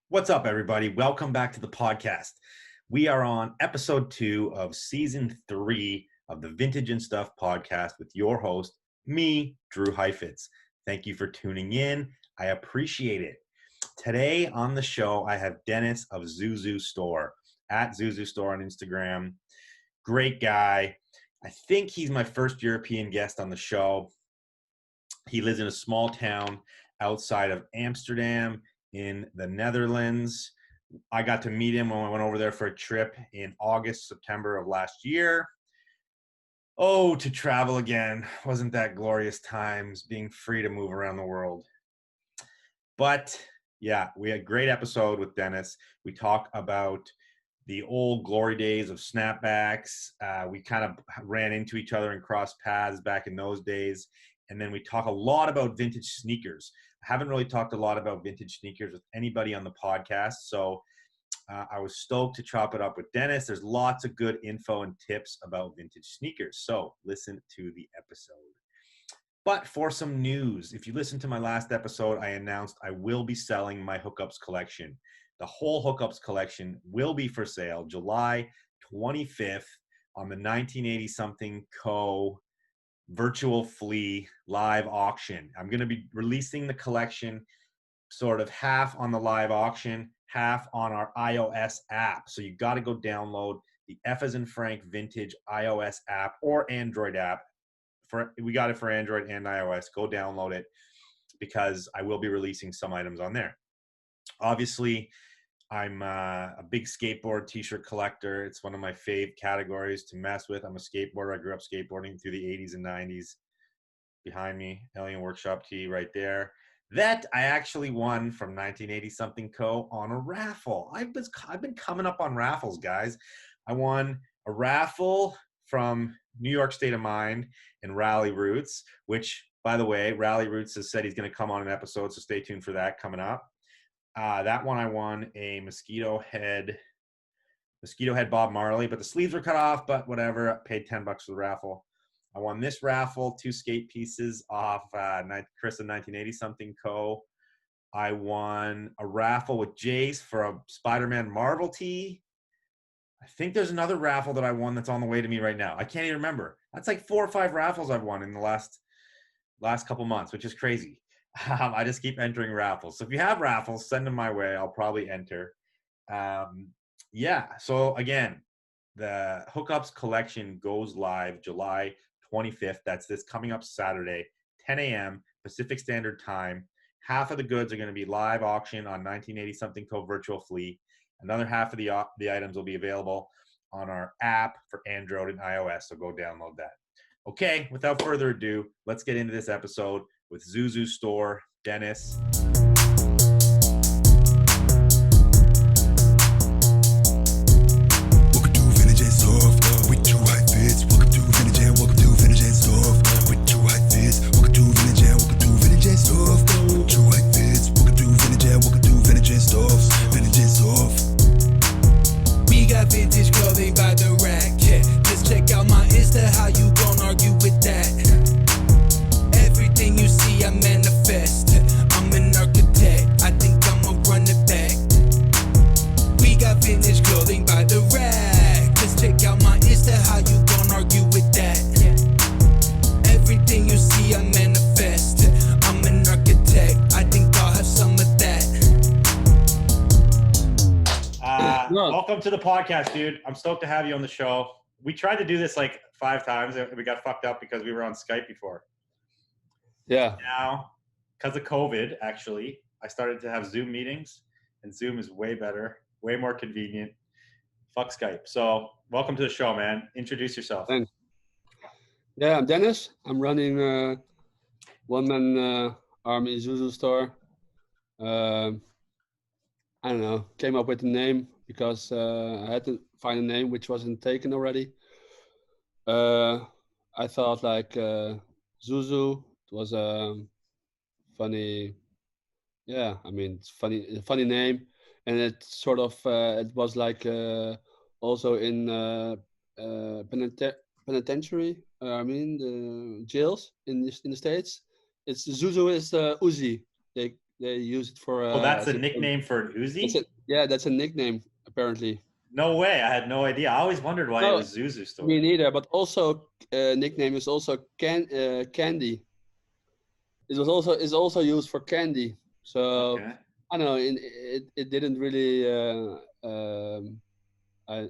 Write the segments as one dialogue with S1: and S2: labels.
S1: What's up, everybody? Welcome back to the podcast. We are on episode 2 of season 3 of the Vintage and Stuff podcast with your host, me, Drew Heifetz. Thank you for tuning in. I appreciate it. Today on the show, I have Dennis of Zuzu Store, at Zuzu Store on Instagram. Great guy. I think he's my first European guest on the show. He lives in a small town outside of Amsterdam in the Netherlands. I got to meet him when I went over there for a trip in August, September of last year. Oh, to travel again. Wasn't that glorious times, being free to move around the world. But yeah, we had a great episode with Dennis. We talk about the old glory days of Snapbacks. We kind of ran into each other and crossed paths back in those days. And then we talk a lot about vintage sneakers. I haven't really talked a lot about vintage sneakers with anybody on the podcast. So I was stoked to chop it up with Dennis. There's lots of good info and tips about vintage sneakers. So listen to the episode. But for some news, if you listened to my last episode, I announced I will be selling my Hookups collection. The whole Hookups collection will be for sale July 25th on the 1980-something Co. Virtual Flea live auction. I'm going to be releasing the collection sort of half on the live auction, half on our iOS app. So you got to go download the F as in Frank Vintage iOS app or Android app. We got it for Android and iOS. Go download it because I will be releasing some items on there. Obviously, I'm a big skateboard t-shirt collector. It's one of my fave categories to mess with. I'm a skateboarder. I grew up skateboarding through the 80s and 90s. Behind me, Alien Workshop tee right there. That I actually won from 1980-something Co. on a raffle. I've been coming up on raffles, guys. I won a raffle from New York State of Mind and Rally Roots, which, by the way, Rally Roots has said he's going to come on an episode, so stay tuned for that coming up. That one I won a mosquito head Bob Marley, but the sleeves were cut off, but whatever. I paid $10 for the raffle. I won this raffle, 2 skate pieces off Chris of 1980-something Co. I won a raffle with Jace for a Spider-Man Marvel tee. I think there's another raffle that I won that's on the way to me right now. I can't even remember. That's like 4 or 5 raffles I've won in the last couple months, which is crazy. I just keep entering raffles. So if you have raffles, send them my way. I'll probably enter. So again, the Hookups collection goes live July 25th. That's this coming up Saturday, 10 a.m. Pacific Standard Time. Half of the goods are going to be live auction on 1980-something Co. Virtual Flea. Another half of the items will be available on our app for Android and iOS, so go download that. Okay, without further ado, let's get into this episode with Zuzu Store, Dennis.
S2: Welcome to Vintage and Stuff with Drew Heifetz. Welcome to Vintage and Stuff with Drew Heifetz. Welcome to Vintage and Stuff. Drew Heifetz. Welcome to Vintage and Stuff. Vintage and Stuff. We got vintage clothing by the rack. Yeah, just check out my Insta. How you gon' argue with that? Everything you see, I manifest. I'm an architect. I think I'ma run it back. We got vintage clothing by the rack. Just check out my Insta. How you gon' argue with that? Everything you see, I manifest. I'm an architect. I think I'll have some of that.
S1: Welcome to the podcast, dude. I'm stoked to have you on the show. We tried to do this like 5 times and we got fucked up because we were on Skype before.
S3: Yeah.
S1: Now, because of COVID, actually, I started to have Zoom meetings, and Zoom is way better, way more convenient. Fuck Skype. So, welcome to the show, man. Introduce yourself.
S3: Thanks. Yeah, I'm Dennis. I'm running one-man army Zuzu Store. I don't know. Came up with the name because I had to find a name which wasn't taken already. I thought like Zuzu. It was a funny, it's a funny name, and it sort of it was like also in penitentiary. The jails in the States. It's Zuzu is Uzi. They They use it for
S1: Oh, that's
S3: as
S1: a
S3: a
S1: nickname for an
S3: that's
S1: Uzi?
S3: it. Yeah, that's a nickname apparently.
S1: No way. I had no idea. I always wondered why it
S3: No,
S1: was Zuzu
S3: me
S1: store.
S3: neither. But also nickname is also candy. It was also is also used for candy. So
S1: Okay.
S3: I don't know. It didn't really.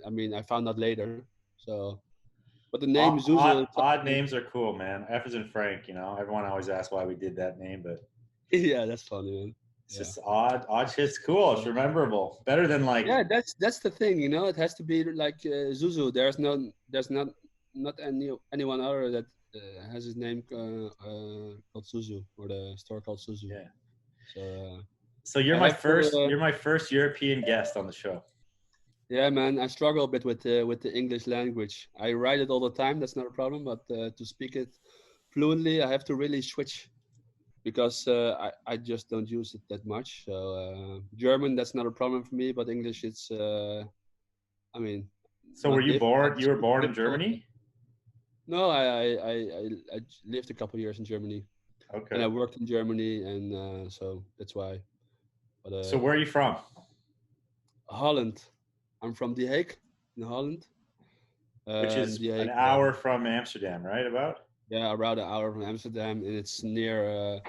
S3: I mean, I found out later. So, but the name Zuzu.
S1: Odd names are cool, man. F is in Frank, you know. Everyone always asks why we did that name, but
S3: Yeah, that's funny, man.
S1: it's
S3: Yeah.
S1: just odd. Odd shit's cool. It's rememberable. Better than like
S3: Yeah, that's the thing, you know. It has to be like Zuzu. There's not anyone other that has his name called Zuzu or the store called Zuzu.
S1: yeah.
S3: So
S1: So
S3: I have to.
S1: you're my first European guest on the show.
S3: Yeah, man, I struggle a bit with the English language. I write it all the time. That's not a problem, but to speak it fluently, I have to really switch because I just don't use it that much. So German, that's not a problem for me, but English, it's I mean,
S1: So were
S3: not
S1: you born you were born in
S3: difficult.
S1: Germany?
S3: No, I lived a couple years in Germany, and I
S1: Okay.
S3: worked in Germany, and so that's why. But
S1: So where are you from?
S3: Holland, I'm from The Hague in Holland.
S1: Which is
S3: The
S1: an
S3: Hague,
S1: hour from Amsterdam, right? About?
S3: yeah, around an hour from Amsterdam, and it's near.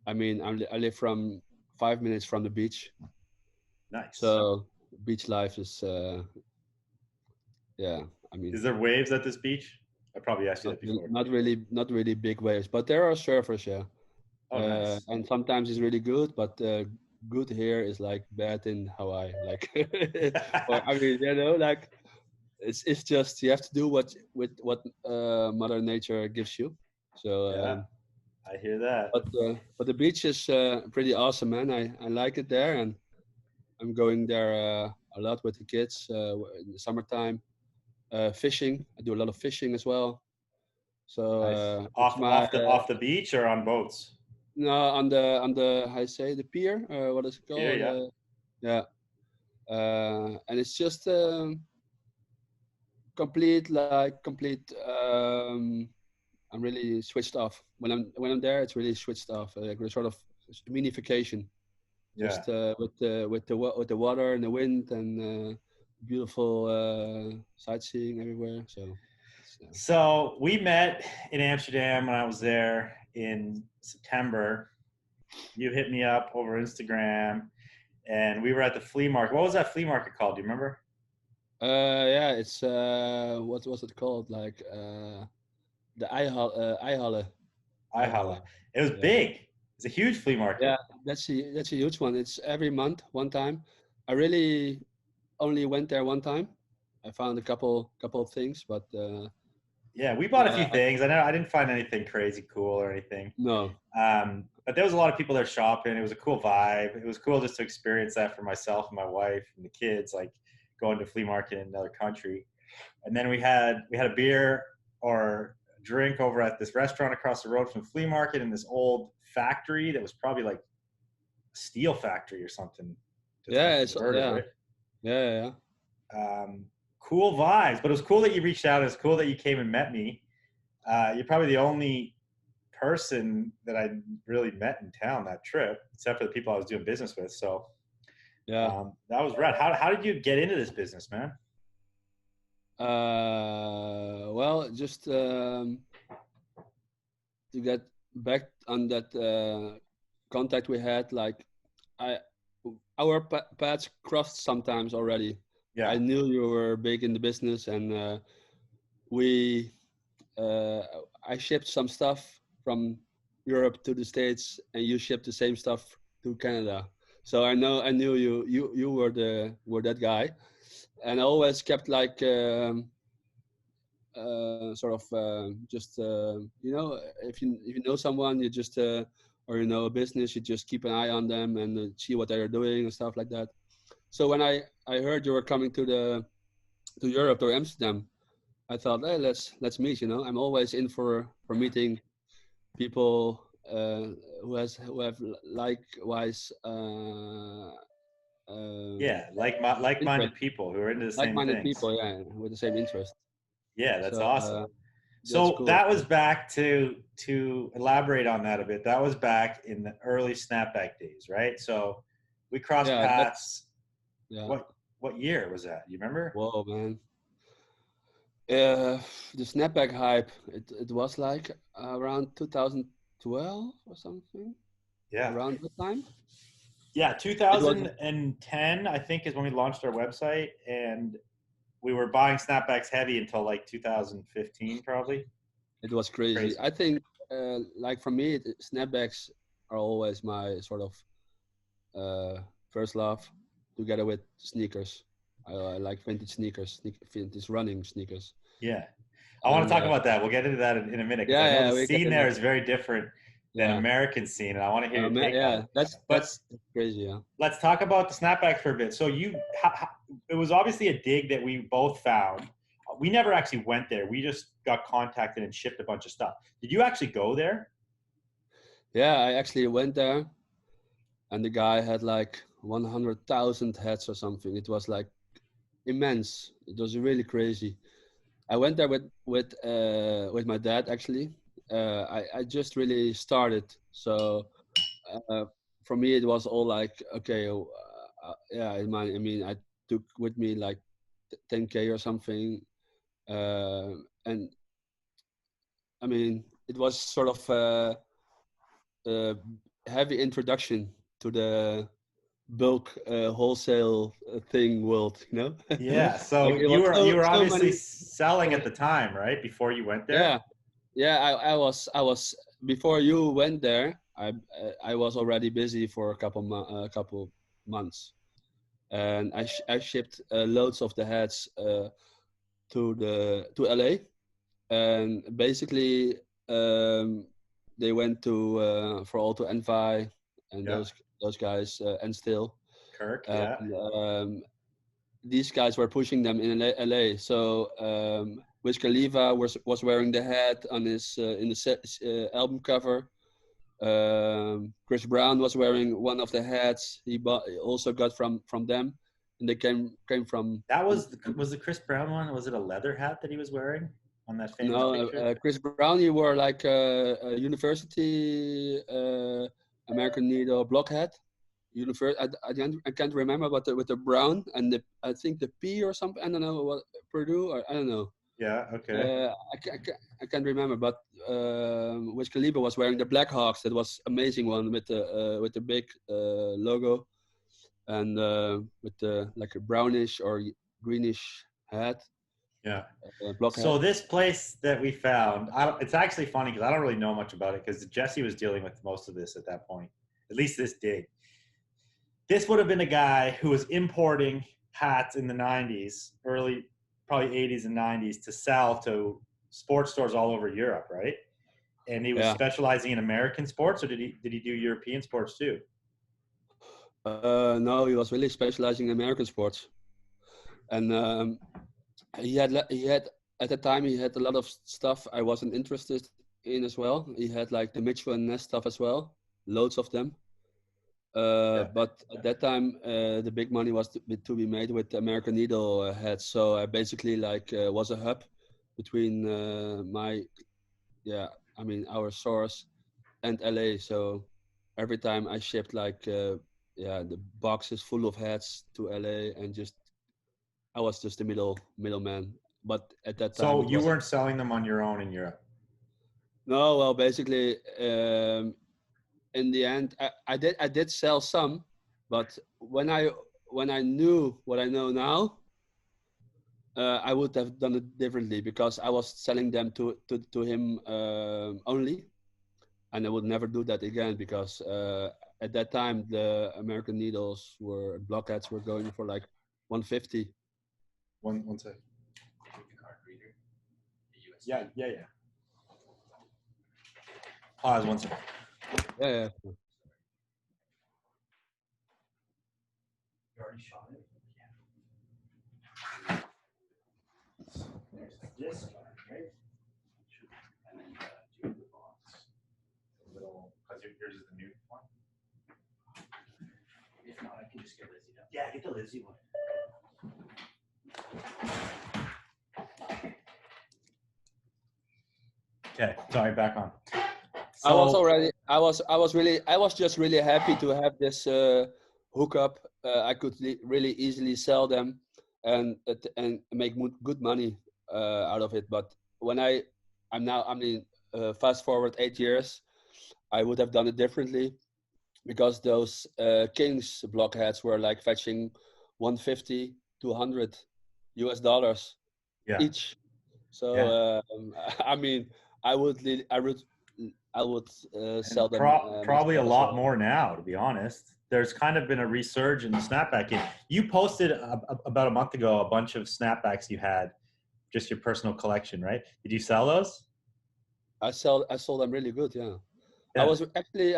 S3: I mean, I live from 5 minutes from the beach,
S1: Nice.
S3: so beach life is, yeah. I mean,
S1: Is there waves at this beach? I probably asked you that before.
S3: not really big waves, but there are surfers, yeah.
S1: Oh, nice.
S3: And sometimes it's really good, but good here is like bad in Hawaii, like, or I mean, you know, like it's just you have to do what Mother Nature gives you. So,
S1: Yeah, I hear that.
S3: but the beach is pretty awesome, man. I like it there, and I'm going there a lot with the kids in the summertime. Fishing, I do a lot of fishing as well. So
S1: Nice.
S3: it's my
S1: Off the beach or on boats?
S3: no on the how you say the pier. What is it
S1: Here,
S3: called?
S1: yeah.
S3: Yeah, and it's just complete. I'm really switched off when I'm there. It's really switched off, like a sort of mini vacation,
S1: Yeah.
S3: just with the water and the wind and beautiful sightseeing everywhere. So it's,
S1: So we met in Amsterdam when I was there in September. You hit me up over Instagram, and we were at the flea market. What was that flea market called? Do you remember?
S3: yeah, it's what was it called? Like the Eihalle.
S1: Ihala.
S3: Eihalle.
S1: It was
S3: Yeah.
S1: big. It's a huge flea
S3: Yeah,
S1: market.
S3: that's a huge one. It's every month, one time. I really only went there one time. I found a couple of things, but
S1: Yeah, we bought a
S3: uh,
S1: few things. I know I didn't find anything crazy cool or anything.
S3: no.
S1: But there was a lot of people there shopping. It was a cool vibe. It was cool just to experience that for myself and my wife and the kids, like going to flea market in another country. And then we had a beer or a drink over at this restaurant across the road from the flea market in this old factory that was probably like a steel factory or something, just like
S3: Yeah, it's
S1: converted,
S3: yeah,
S1: right?
S3: yeah.
S1: Um, cool vibes, but it was cool that you reached out. It was cool that you came and met me. You're probably the only person that I really met in town that trip, except for the people I was doing business with. So
S3: Yeah.
S1: that was rad. How did you get into this business, man?
S3: Well, just to get back on that contact we had, like I our paths crossed sometimes already. I
S1: Yeah,
S3: knew you were big in the business, and we uh, I shipped some stuff from Europe to the States, and you shipped the same stuff to Canada. So I knew you were that guy, and I always kept like sort of just if you know someone, you just or you know a business, you just keep an eye on them and see what they're doing and stuff like that. So when I heard you were coming to Europe or Amsterdam, I thought, hey, let's meet. You know, I'm always in for meeting people who have likewise
S1: yeah,
S3: interest,
S1: like-minded people who are into the same
S3: like-minded
S1: things.
S3: people, yeah, with the same interest.
S1: Yeah, that's
S3: So
S1: awesome.
S3: That's
S1: So
S3: cool.
S1: that was back to elaborate on that a bit. That was back in the early snapback days, right? So we crossed
S3: Yeah,
S1: paths.
S3: yeah.
S1: What year was that? You remember?
S3: Whoa, man. Uh, the snapback hype. It was like around 2012 or something.
S1: Yeah.
S3: Around that time.
S1: Yeah,
S3: It was.
S1: 2010, I think, is when we launched our website, and we were buying snapbacks heavy until like 2015, probably.
S3: It was crazy.
S1: Crazy.
S3: I think, like for me, snapbacks are always my sort of first love, together with sneakers. I like vintage sneakers, vintage running sneakers.
S1: Yeah. I want to
S3: And
S1: talk about that. We'll get into that in a minute because I know
S3: yeah,
S1: the
S3: yeah, we can
S1: scene
S3: do
S1: there
S3: that.
S1: is very different than
S3: Yeah,
S1: American scene, and I want to hear your take on
S3: yeah,
S1: it.
S3: that's
S1: But
S3: that's crazy. Yeah,
S1: let's talk about the snapbacks for a bit. So it was obviously a dig that we both found. We never actually went there. We just got contacted and shipped a bunch of stuff. Did you actually go there?
S3: yeah. I actually went there, and the guy had like 100,000 heads or something. It was like immense. It was really crazy. I went there with my dad actually. I just really started, so uh, for me it was all like okay, yeah. I mean, I took with me like 10K or something, and I mean it was sort of a heavy introduction to the bulk wholesale thing world, you know.
S1: Yeah.
S3: Like
S1: So
S3: it was
S1: you were
S3: so
S1: obviously
S3: many.
S1: selling
S3: So,
S1: at the time, right? Before you went there.
S3: yeah, yeah. I was before you went there. I was already busy for a couple months, and I shipped loads of the hats to LA, and basically um, they went to for all to Envi and
S1: Yeah.
S3: those guys and still.
S1: Kirk.
S3: And
S1: Yeah.
S3: these guys were pushing them in LA. So Wiz Khalifa was wearing the hat on his in the album cover. Chris Brown was wearing one of the hats he also got from them, and they came from.
S1: That was the Chris Brown one. Was it a leather hat that he was wearing on that famous
S3: No,
S1: picture?
S3: Chris Brown he wore like a university American Needle block hat. I can't remember, but with the brown and I think the P or something. I don't know what Purdue or I don't know.
S1: Yeah. Okay.
S3: I can't remember, but Wiz Khalifa was wearing the Black Hawks. That was amazing one with the big logo and with the like a brownish or greenish hat,
S1: Yeah.
S3: block hat.
S1: So this place that we found, it's actually funny because I don't really know much about it because Jesse was dealing with most of this at that point, at least this dig. This would have been a guy who was importing hats in the 90s, early, probably 80s and 90s to sell to sports stores all over Europe, right? And he was
S3: Yeah.
S1: specializing in American sports, or did he do European sports too?
S3: No, he was really specializing in American sports, and he had at the time he had a lot of stuff I wasn't interested in as well. He had like the Mitchell and Ness stuff as well, loads of them.
S1: Yeah.
S3: But at that time, the big money was to be made with American Needle hats. So I basically like was a hub between I mean our source and LA. So every time I shipped like the boxes full of hats to LA, and just I was just the middleman. But at that time,
S1: So
S3: it
S1: you
S3: was
S1: weren't selling them on your own in Europe.
S3: no. Well, basically, in the end, I did sell some, but when I knew what I know now, I would have done it differently because I was selling them to him only, and I would never do that again because at that time the American Needles were blockheads were going for like 150.
S1: One second. Yeah. Pause 1 second.
S3: Yeah,
S1: You already shot it? Yeah. There's this one, right? And then do the box. Little, because yours is the new one. If not, I can just get Lizzie done. Yeah, get the Lizzie one. Okay, sorry, back on.
S3: I was
S1: So
S3: already. I was just really happy to have this hookup. I could really easily sell them and make good money out of it. But when I'm now, I mean, fast forward 8 years, I would have done it differently because those Kings blockheads were like fetching 150 to 100 US dollars
S1: yeah,
S3: each.
S1: yeah,
S3: So I mean, I would I would
S1: and
S3: sell them
S1: probably a
S3: myself as
S1: lot
S3: well.
S1: more now, to be honest. There's kind of been a resurgence in snapback game. You posted about a month ago a bunch of snapbacks you had, just your personal collection, right? Did you sell those?
S3: I sold them really good. Yeah,
S1: Yeah,
S3: I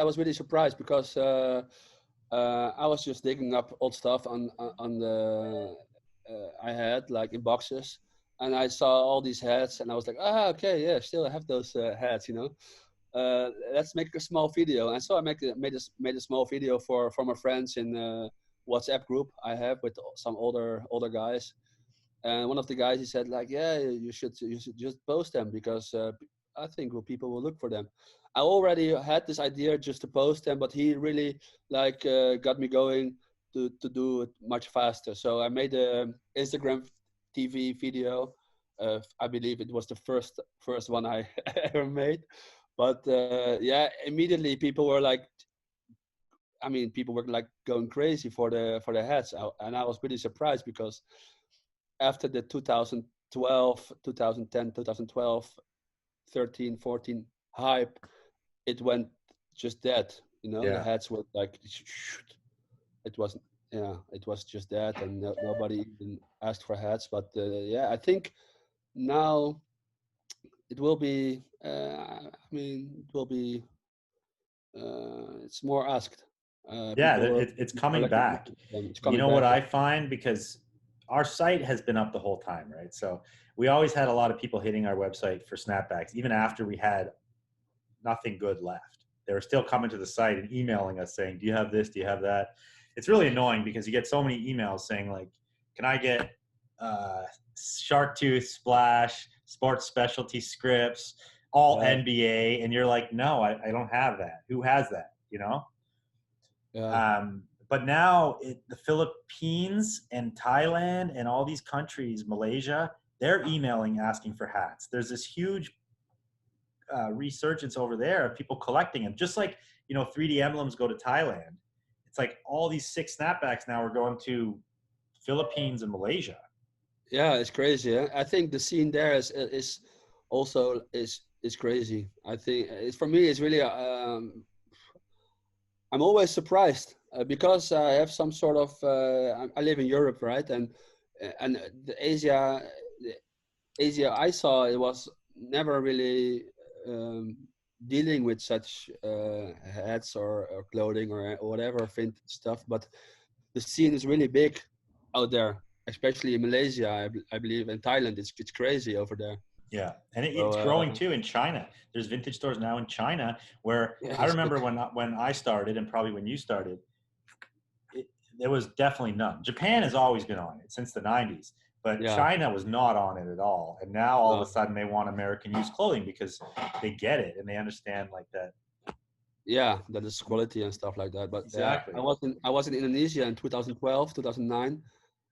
S3: was really surprised because I was just digging up old stuff on the I had like in boxes, and I saw all these hats, and I was like, ah, okay, yeah, still I have those hats, you know. Let's make a small video, and so I made a small video for my friends in WhatsApp group I have with some older guys. And one of the guys, he said like, yeah, you should just post them because I think people will look for them. I already had this idea just to post them, but he really like got me going to do it much faster. So I made a Instagram TV video. I believe it was the first one I ever made. But yeah, immediately people were like, I mean, people were like going crazy for the hats, and I was pretty surprised because after the 2012, 2010, 2012, 13, 14 hype, it went just that. You know, the
S1: yeah,
S3: hats were like, it wasn't, yeah, it was just that, and nobody even asked for hats. But yeah, I think now it will be, I mean, it will be, it's more asked.
S1: yeah.
S3: People will
S1: It's
S3: are
S1: coming
S3: looking
S1: back.
S3: at them. It's
S1: You
S3: coming
S1: know what
S3: back.
S1: I find, because our site has been up the whole time, right? So we always had a lot of people hitting our website for snapbacks, even after we had nothing good left. They were still coming to the site and emailing us saying, "Do you have this? Do you have that?" It's really annoying because you get so many emails saying like, "Can I get shark tooth, splash, sports specialty scripts, all
S3: Yeah,
S1: NBA?" And you're like, "No, I don't have that. Who has that?" You know.
S3: yeah,
S1: But now the Philippines and Thailand and all these countries, Malaysia, they're emailing asking for hats. There's this huge resurgence over there of people collecting them. Just like 3D emblems go to Thailand. It's like all these sick snapbacks now are going to Philippines and Malaysia.
S3: yeah. It's crazy. I think the scene there is also is crazy. I think it's for me. It's really I'm always surprised because I have some sort of I live in Europe, right? And the Asia I saw, it was never really um, dealing with such hats or clothing or whatever vintage stuff. But the scene is really big out there, especially in Malaysia. I believe in Thailand, it's crazy over there.
S1: Yeah, and
S3: So
S1: it's growing too in China. There's vintage stores now in China where
S3: yeah,
S1: I remember when I started, and probably when you started, there was definitely none. Japan has always been on it since the 90s, but
S3: yeah,
S1: China was not on it at all. And now all of
S3: no.
S1: a sudden they want American used clothing because they get it and they understand like that.
S3: Yeah, that is quality and stuff like that. But yeah,
S1: Exactly.
S3: I was in Indonesia in 2012, 2009.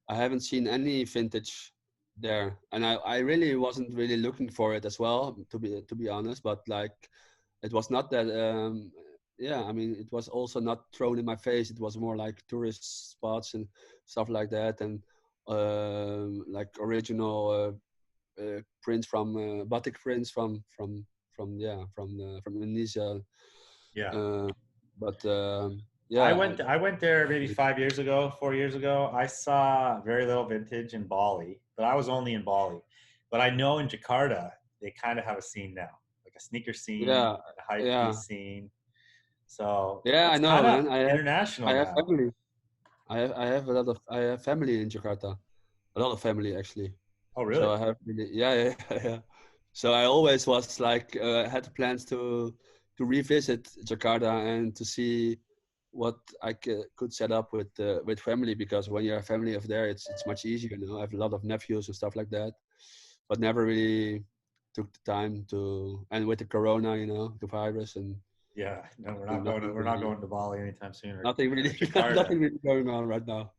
S3: I haven't seen any vintage there, and I really wasn't really looking for it as well, to be honest. But like, it was not that. Yeah, I mean, it was also not thrown in my face. It was more like tourist spots and stuff like that, and like original prints from batik prints from yeah from Indonesia.
S1: Yeah.
S3: Uh, but
S1: I
S3: yeah,
S1: went I went there maybe 5 years ago, 4 years ago. I saw very little vintage in Bali, but I was only in Bali. But I know in Jakarta they kind of have a scene now, like a sneaker scene
S3: yeah,
S1: and a hype
S3: yeah.
S1: piece scene. So
S3: Yeah, I
S1: it's
S3: know,
S1: kind of
S3: man.
S1: international
S3: I have
S1: now.
S3: family. I have a lot of I have family in Jakarta. A lot of family actually.
S1: Oh,
S3: So
S1: really?
S3: I have really, yeah, yeah, yeah. So I always was like had plans to revisit Jakarta and to see what I could set up with family, because when you have family over there, it's much easier. You know, I have a lot of nephews and stuff like that, but never really took the time to, and with the corona, the virus, and
S1: Yeah, no, we're not going.
S3: nothing
S1: We're not
S3: really,
S1: going to Bali anytime soon.
S3: nothing
S1: Or
S3: really,
S1: Jakarta.
S3: nothing really going on right now.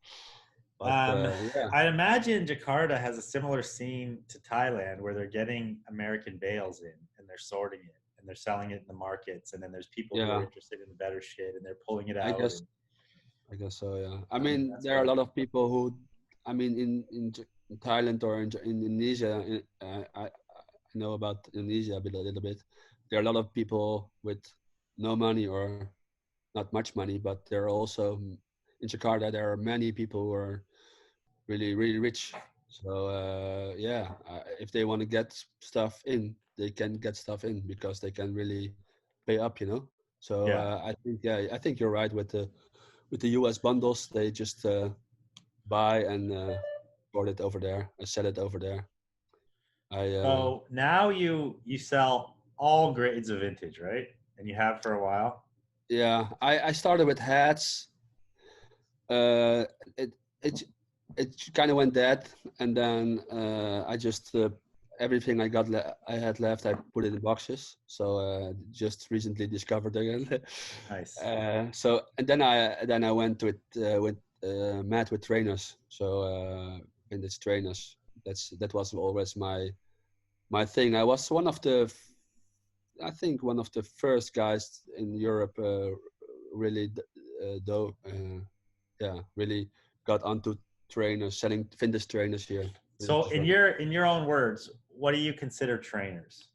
S3: But
S1: Um,
S3: yeah,
S1: I imagine Jakarta has a similar scene to Thailand where they're getting American bales in and they're sorting it and they're selling it in the markets, and then there's people who are
S3: yeah,
S1: interested in the better shit and they're pulling it
S3: I
S1: out.
S3: guess
S1: And
S3: I guess so. Yeah, I
S1: I mean,
S3: mean,
S1: that's
S3: there are
S1: what
S3: a
S1: I.
S3: lot of people who, I mean, in Thailand or in Indonesia, I know about Indonesia a little bit. There are a lot of people with no money or not much money, but there are also in Jakarta there are many people who are really really rich. So yeah, if they want to get stuff in, they can get stuff in because they can really pay up. So
S1: Yeah.
S3: I think you're right with the US bundles. They just buy and sort it over there, sell it over there. I
S1: So now you sell all grades of vintage, right? And you have for a while.
S3: Yeah, I started with hats. Uh, it it it kind of went dead, and then I just everything I had left, I put it in boxes. So just recently discovered again.
S1: Nice.
S3: So and then I went with met with trainers. So vintage trainers. That was always my thing. I was I think one of the first guys in Europe really though really got onto trainers, selling vintage trainers here.
S1: So
S3: Vintage runners.
S1: in your own words, what do you consider trainers?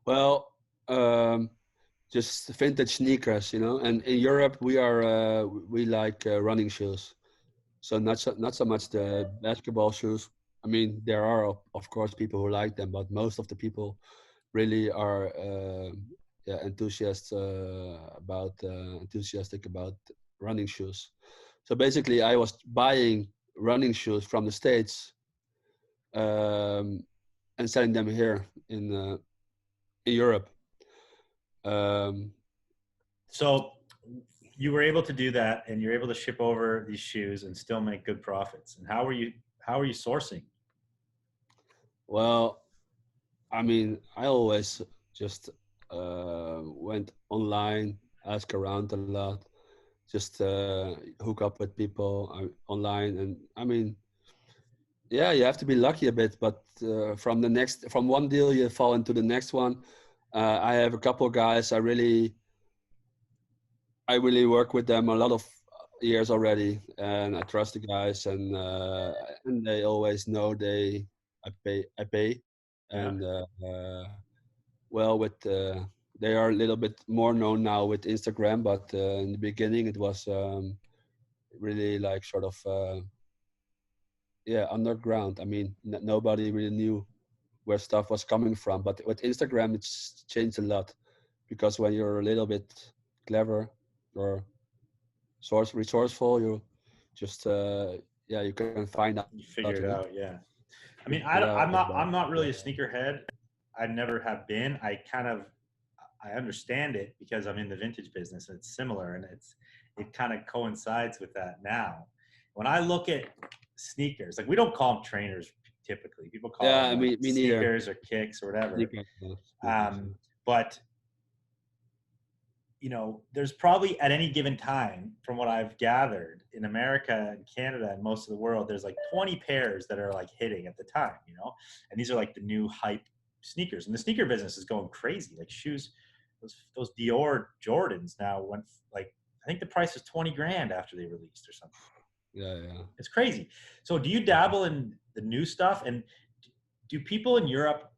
S3: Well, um, just vintage sneakers. And in Europe we like running shoes. So not so much the basketball shoes. I mean, there are of course people who like them, but most of the people really are yeah, enthusiastic about running shoes. So basically, I was buying running shoes from the States um, and selling them here in Europe. Um,
S1: So you were able to do that, and you're able to ship over these shoes and still make good profits. And how are you sourcing?
S3: well, I mean, I always just went online, ask around a lot, just hook up with people online, and I mean, yeah, you have to be lucky a bit, but from one deal you fall into the next one. I have a couple of guys I really work with them a lot of years already, and I trust the guys, and they always know I pay,
S1: Yeah.
S3: and well, they are a little bit more known now with Instagram, but in the beginning it was really like sort of yeah, underground. I mean, nobody really knew where stuff was coming from, but with Instagram it's changed a lot because when you're a little bit clever or resourceful, you just yeah, you can find out.
S1: You figure it out. Yeah. I mean,
S3: Figure out
S1: I'm not
S3: about
S1: I'm not really a sneakerhead. I never have been. I understand it because I'm in the vintage business. It's similar, and it kind of coincides with that now. When I look at sneakers, like we don't call them trainers typically. People call them
S3: Yeah,
S1: like
S3: me neither.
S1: sneakers or kicks or whatever.
S3: Sneakers, yeah, sneakers,
S1: Um, but there's probably at any given time, from what I've gathered in America and Canada and most of the world, there's like 20 pairs that are like hitting at the time. And these are like the new hype sneakers. And the sneaker business is going crazy. Like shoes, those Dior Jordans now went like, I think the price was 20 grand after they released or something.
S3: yeah, yeah.
S1: It's crazy. So do you dabble in the new stuff? And do people in Europe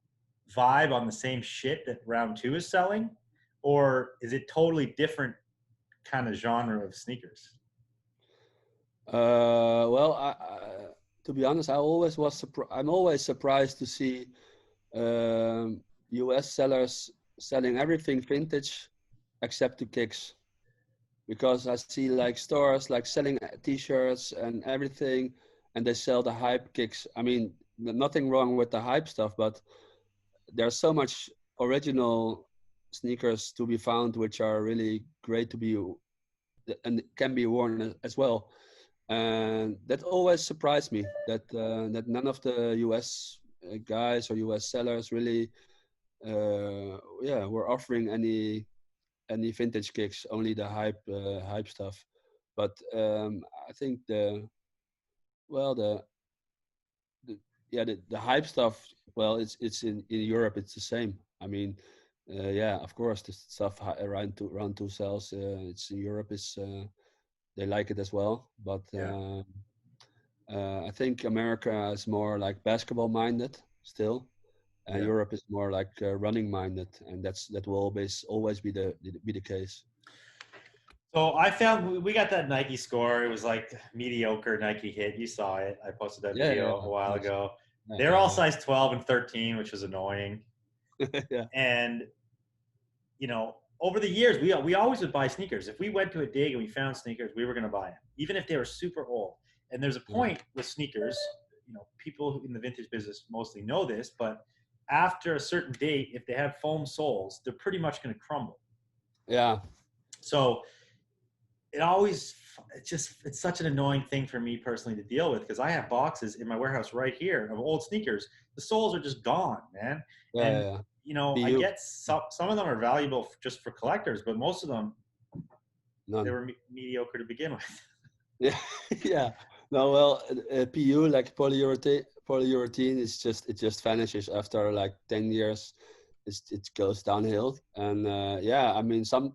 S1: vibe on the same shit that Round Two is selling? Or is it totally different kind of genre of sneakers?
S3: Well, to be honest, I'm always surprised to see US sellers selling everything vintage except the kicks, because I see like stores like selling t-shirts and everything, and they sell the hype kicks. I mean, nothing wrong with the hype stuff, but there's so much original sneakers to be found which are really great to be and can be worn as well. And that always surprised me that none of the US guys or US sellers really were offering any vintage kicks, only the hype stuff. But I think well the the hype stuff, well, it's in Europe, it's the same. I mean, yeah, of course, the stuff around two cells, it's in Europe, is they like it as well. But
S1: Yeah.
S3: I think America is more like basketball minded still, and
S1: Yeah.
S3: Europe is more like running minded, and that will always be the case.
S1: So I found we got that Nike score. It was like mediocre Nike hit. You saw it. I posted that
S3: Yeah,
S1: video
S3: yeah,
S1: a
S3: of
S1: while
S3: course.
S1: ago.
S3: Yeah,
S1: They're
S3: yeah,
S1: all
S3: yeah.
S1: size 12 and 13, which was annoying.
S3: Yeah,
S1: And over the years, we always would buy sneakers. If we went to a dig and we found sneakers, we were going to buy them, even if they were super old. And there's a
S3: yeah,
S1: point with sneakers. People in the vintage business mostly know this, but after a certain date, if they have foam soles, they're pretty much going to crumble.
S3: yeah,
S1: So it's such an annoying thing for me personally to deal with, because I have boxes in my warehouse right here of old sneakers. The soles are just gone, man.
S3: yeah,
S1: And
S3: yeah.
S1: I
S3: PU,
S1: get some of them are valuable just for collectors, but most of them, they
S3: none.
S1: were mediocre to begin with.
S3: Yeah, yeah. No, well, PU, like polyurethane is it just vanishes after like 10 years. It goes downhill, and yeah, I mean some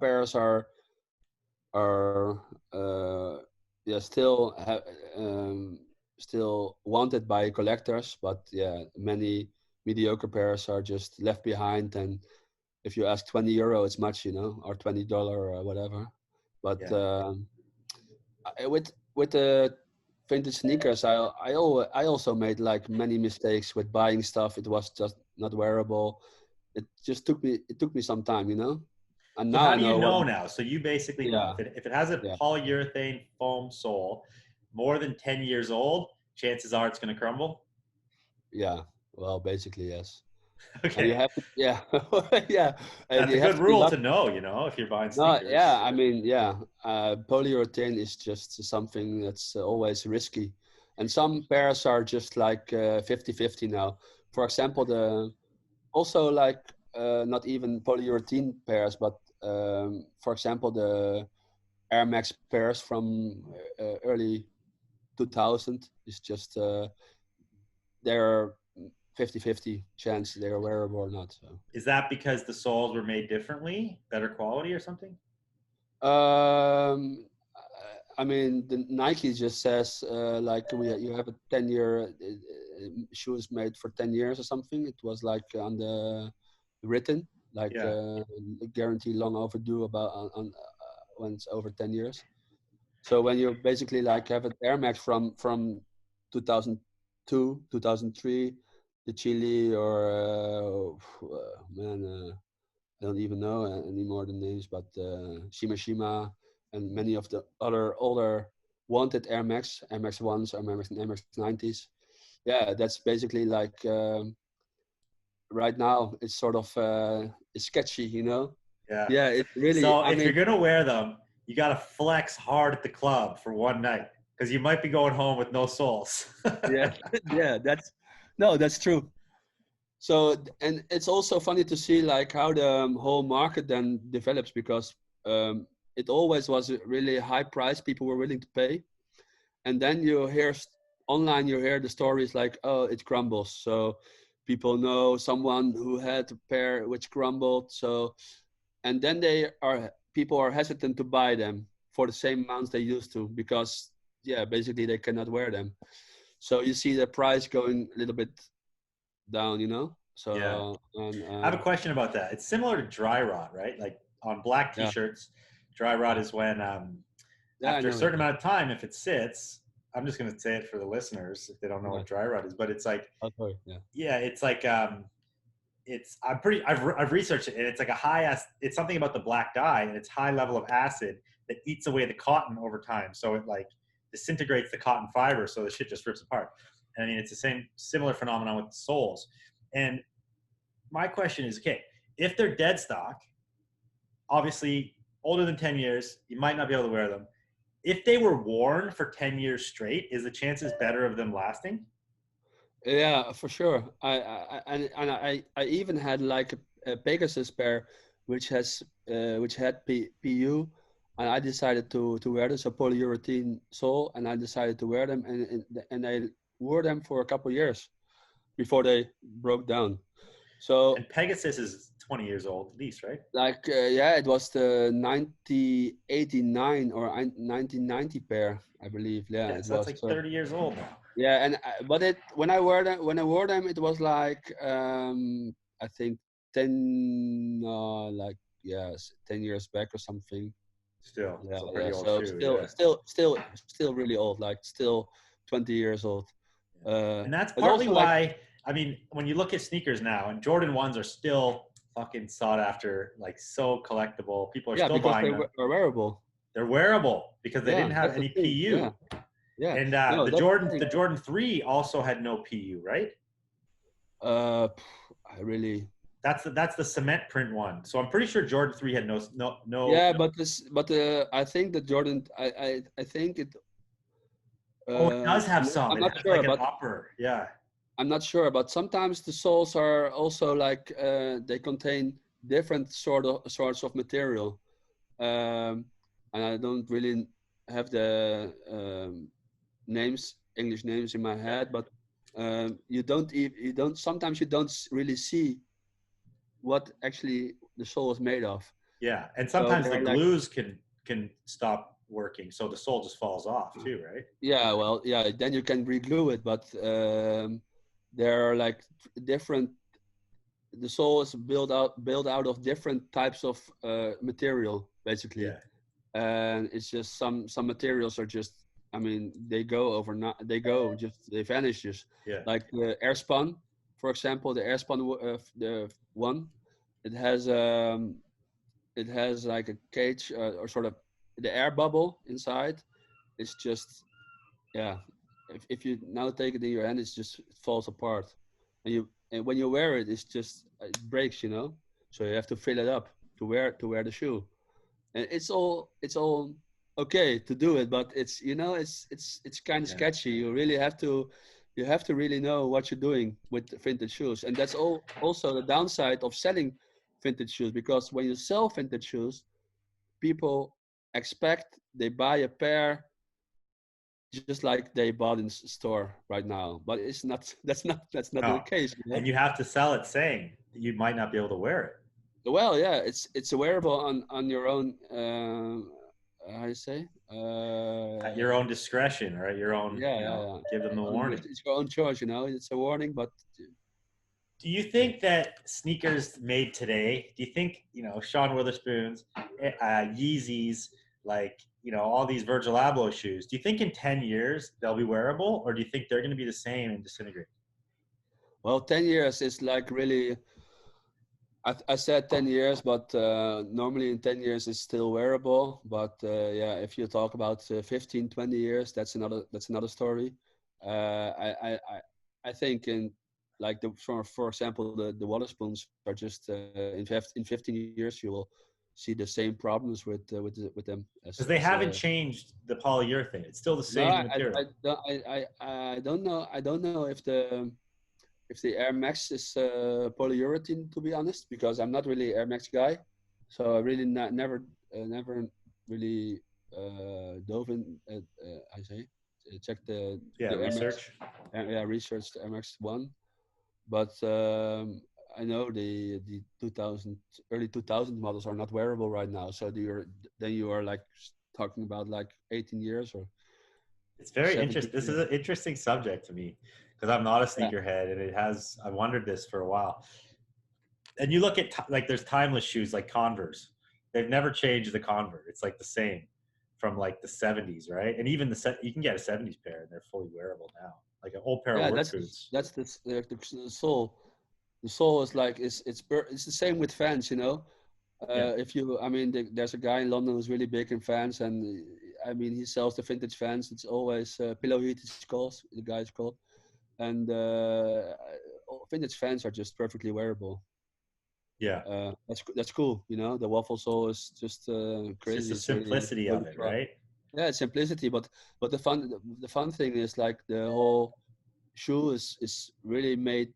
S3: pairs are yeah um, still wanted by collectors, but yeah, many mediocre pairs are just left behind. And if you ask €20, it's much, or $20 or whatever. But
S1: Yeah.
S3: with the vintage sneakers, I also made like many mistakes with buying stuff. It was just not wearable. It took me some time, and
S1: So
S3: now
S1: how
S3: I
S1: do you
S3: know
S1: know
S3: what.
S1: now? So you basically know
S3: Yeah,
S1: if it has a
S3: yeah,
S1: polyurethane foam sole, more than 10 years old, chances are it's going to crumble.
S3: yeah. Well, basically yes. And you
S1: Okay.
S3: have to, yeah, yeah, and
S1: That's a
S3: you have
S1: good
S3: to be
S1: rule to
S3: lucky.
S1: know, if you're buying
S3: No, yeah,
S1: sneakers.
S3: I mean, yeah, polyurethane is just something that's always risky. And some pairs are just like 50-50 now. For example, also like not even polyurethane pairs, but for example, the Air Max pairs from early 2000 is just they're 50-50 chance they're wearable or not. So.
S1: Is that because the soles were made differently, better quality or something?
S3: I mean, the Nike just says like you have a 10-year shoes made for 10 years or something. It was like on the written like
S1: Yeah.
S3: guarantee long overdue about when it's over 10 years. So when you basically like have an Air Max from 2002, 2003, the Chile or man. I don't even know anymore the names, but Shima Shima and many of the other older wanted Air Max 1s, or Air Max 90s. Yeah, that's basically like right now it's sort of it's sketchy,
S1: Yeah.
S3: Yeah, it really,
S1: So
S3: I
S1: if
S3: mean,
S1: you're going to wear them, you got to flex hard at the club for one night, because you might be going home with no soles.
S3: yeah, yeah, no, that's true. So, and it's also funny to see like how the whole market then develops, because it always was a really high price people were willing to pay. And then you hear online, you hear the stories like, oh, it crumbles. So people know someone who had a pair which crumbled. So, and then people are hesitant to buy them for the same amounts they used to, because yeah, basically they cannot wear them. So you see the price going a little bit down,
S1: Yeah.
S3: So, and
S1: I have a question about that. It's similar to dry rot, right? Like on black
S3: yeah,
S1: t-shirts, dry rot
S3: yeah,
S1: is when
S3: yeah, I
S1: after a
S3: know it.
S1: certain amount of time, if it sits, I'm just going to say it for the listeners if they don't know
S3: Yeah,
S1: what dry rot is, but it's like,
S3: oh, sorry, yeah,
S1: yeah, it's like I've researched it, and it's like it's something about the black dye, and it's high level of acid that eats away the cotton over time, so it like disintegrates the cotton fiber, so the shit just rips apart. And I mean, it's the similar phenomenon with the soles. And my question is, okay, if they're dead stock, obviously older than 10 years, you might not be able to wear them. If they were worn for 10 years straight, is the chances better of them lasting?
S3: Yeah, for sure. I even had like a Pegasus pair, which had PU, and I decided to wear this, a polyurethane sole, and I decided to wear them, and I wore them for a couple years before they broke down. So
S1: And Pegasus is 20 years old at least, right?
S3: like yeah, it was the 1989 or 1990 pair, I believe. Yeah,
S1: Yeah,
S3: it
S1: so that's
S3: was.
S1: like 30 years old now.
S3: Yeah, and but it when I wore them, it was like I think 10 like yes 10 years back or something.
S1: Still,
S3: Yeah,
S1: it's a
S3: yeah.
S1: pretty old
S3: So
S1: shoe. Yeah.
S3: still really old, like still 20 years old.
S1: And that's
S3: But
S1: partly
S3: also like
S1: why, I mean, when you look at sneakers now, and Jordan 1s are still fucking sought after, like so collectible. People are
S3: yeah,
S1: still
S3: because
S1: buying them.
S3: are wearable.
S1: They're wearable because they
S3: Yeah,
S1: didn't have
S3: that's the
S1: any
S3: thing. Yeah,
S1: PU.
S3: yeah.
S1: And
S3: No,
S1: the
S3: that's the
S1: Jordan
S3: thing.
S1: the Jordan 3 also had no PU, right?
S3: Uh, I really.
S1: That's the cement print one. So I'm pretty sure Jordan 3 had
S3: Yeah,
S1: no.
S3: but I think the Jordan, I think it.
S1: Oh, it does have some.
S3: I'm
S1: It
S3: not
S1: has
S3: sure,
S1: like an
S3: but
S1: upper. Yeah.
S3: I'm not sure, but sometimes the soles are also like they contain different sorts of material, and I don't really have the English names in my
S1: Yeah.
S3: head, but you don't sometimes you don't really see what actually the sole is made of.
S1: Yeah. And
S3: So
S1: sometimes the
S3: they're like
S1: glues can stop working, so the sole just falls off too, right?
S3: yeah, well, yeah, then you can reglue it, but there are like different the soul is built out of different types of material basically,
S1: Yeah.
S3: and it's just some materials are just I mean they go overnight they go just they vanish just
S1: Yeah.
S3: like the airspun, for example, the airspun the one it has like a cage or sort of the air bubble inside. It's just yeah, if you now take it in your hand, it falls apart, and when you wear it, it's just it breaks, you know. So you have to fill it up to wear the shoe, and it's all okay to do it, but it's it's kind of
S1: Yeah.
S3: sketchy. You have to really know what you're doing with the vintage shoes, and that's all also the downside of selling vintage shoes because when you sell vintage shoes, people expect they buy a pair just like they bought in store right now. But it's not. That's not the
S1: No.
S3: case. You know?
S1: And you have to sell it saying that you might not be able to wear it.
S3: Well, yeah, it's a wearable on your own. How you say?
S1: At your own discretion or at your own,
S3: Yeah, yeah, yeah.
S1: give them the warning.
S3: It's your own choice. It's a warning, but
S1: Do you think that sneakers made today, do you think, Sean Witherspoon's, Yeezys, like, all these Virgil Abloh shoes, do you think in 10 years they'll be wearable or do you think they're going to be the same and disintegrate?
S3: well, 10 years is like really. I said 10 years, but normally in 10 years it's still wearable. But yeah, if you talk about 15, 20 years, that's another story. I think in like for example the water spoons are just in 15 years you will see the same problems with them
S1: Because they haven't changed the polyurethane. It's still the
S3: no
S1: same material.
S3: I don't know if the Air Max is polyurethane, to be honest, because I'm not really Air Max guy, so I really never really dove in. I say check
S1: Yeah,
S3: the Air Max.
S1: research.
S3: Yeah, research the Air Max one, but I know the 2000 early 2000 models are not wearable right now. So then you are like talking about like 18 years or
S1: It's very
S3: 17
S1: interesting. This is
S3: years.
S1: an interesting subject to me because I'm not a
S3: Yeah,
S1: sneakerhead and I wondered this for a while. And you look at like there's timeless shoes like Converse. They've never changed the Converse. It's like the same from like the 70s, right? And even you can get a 70s pair and they're fully wearable now. Like an old pair of
S3: yeah,
S1: work boots.
S3: that's the soul. The soul is like it's the same with fans, you know.
S1: Yeah.
S3: If you, I mean, there's a guy in London who's really big in fans, and I mean, he sells the vintage fans. It's always Pillow Heat, it's called. The guy is called, and vintage fans are just perfectly wearable.
S1: Yeah.
S3: That's cool, you know. The waffle sole is just
S1: It's just
S3: crazy.
S1: the
S3: It's really
S1: simplicity
S3: really
S1: of it,
S3: fun.
S1: right?
S3: Yeah, it's simplicity, but the fun thing is like the whole. shoe is really made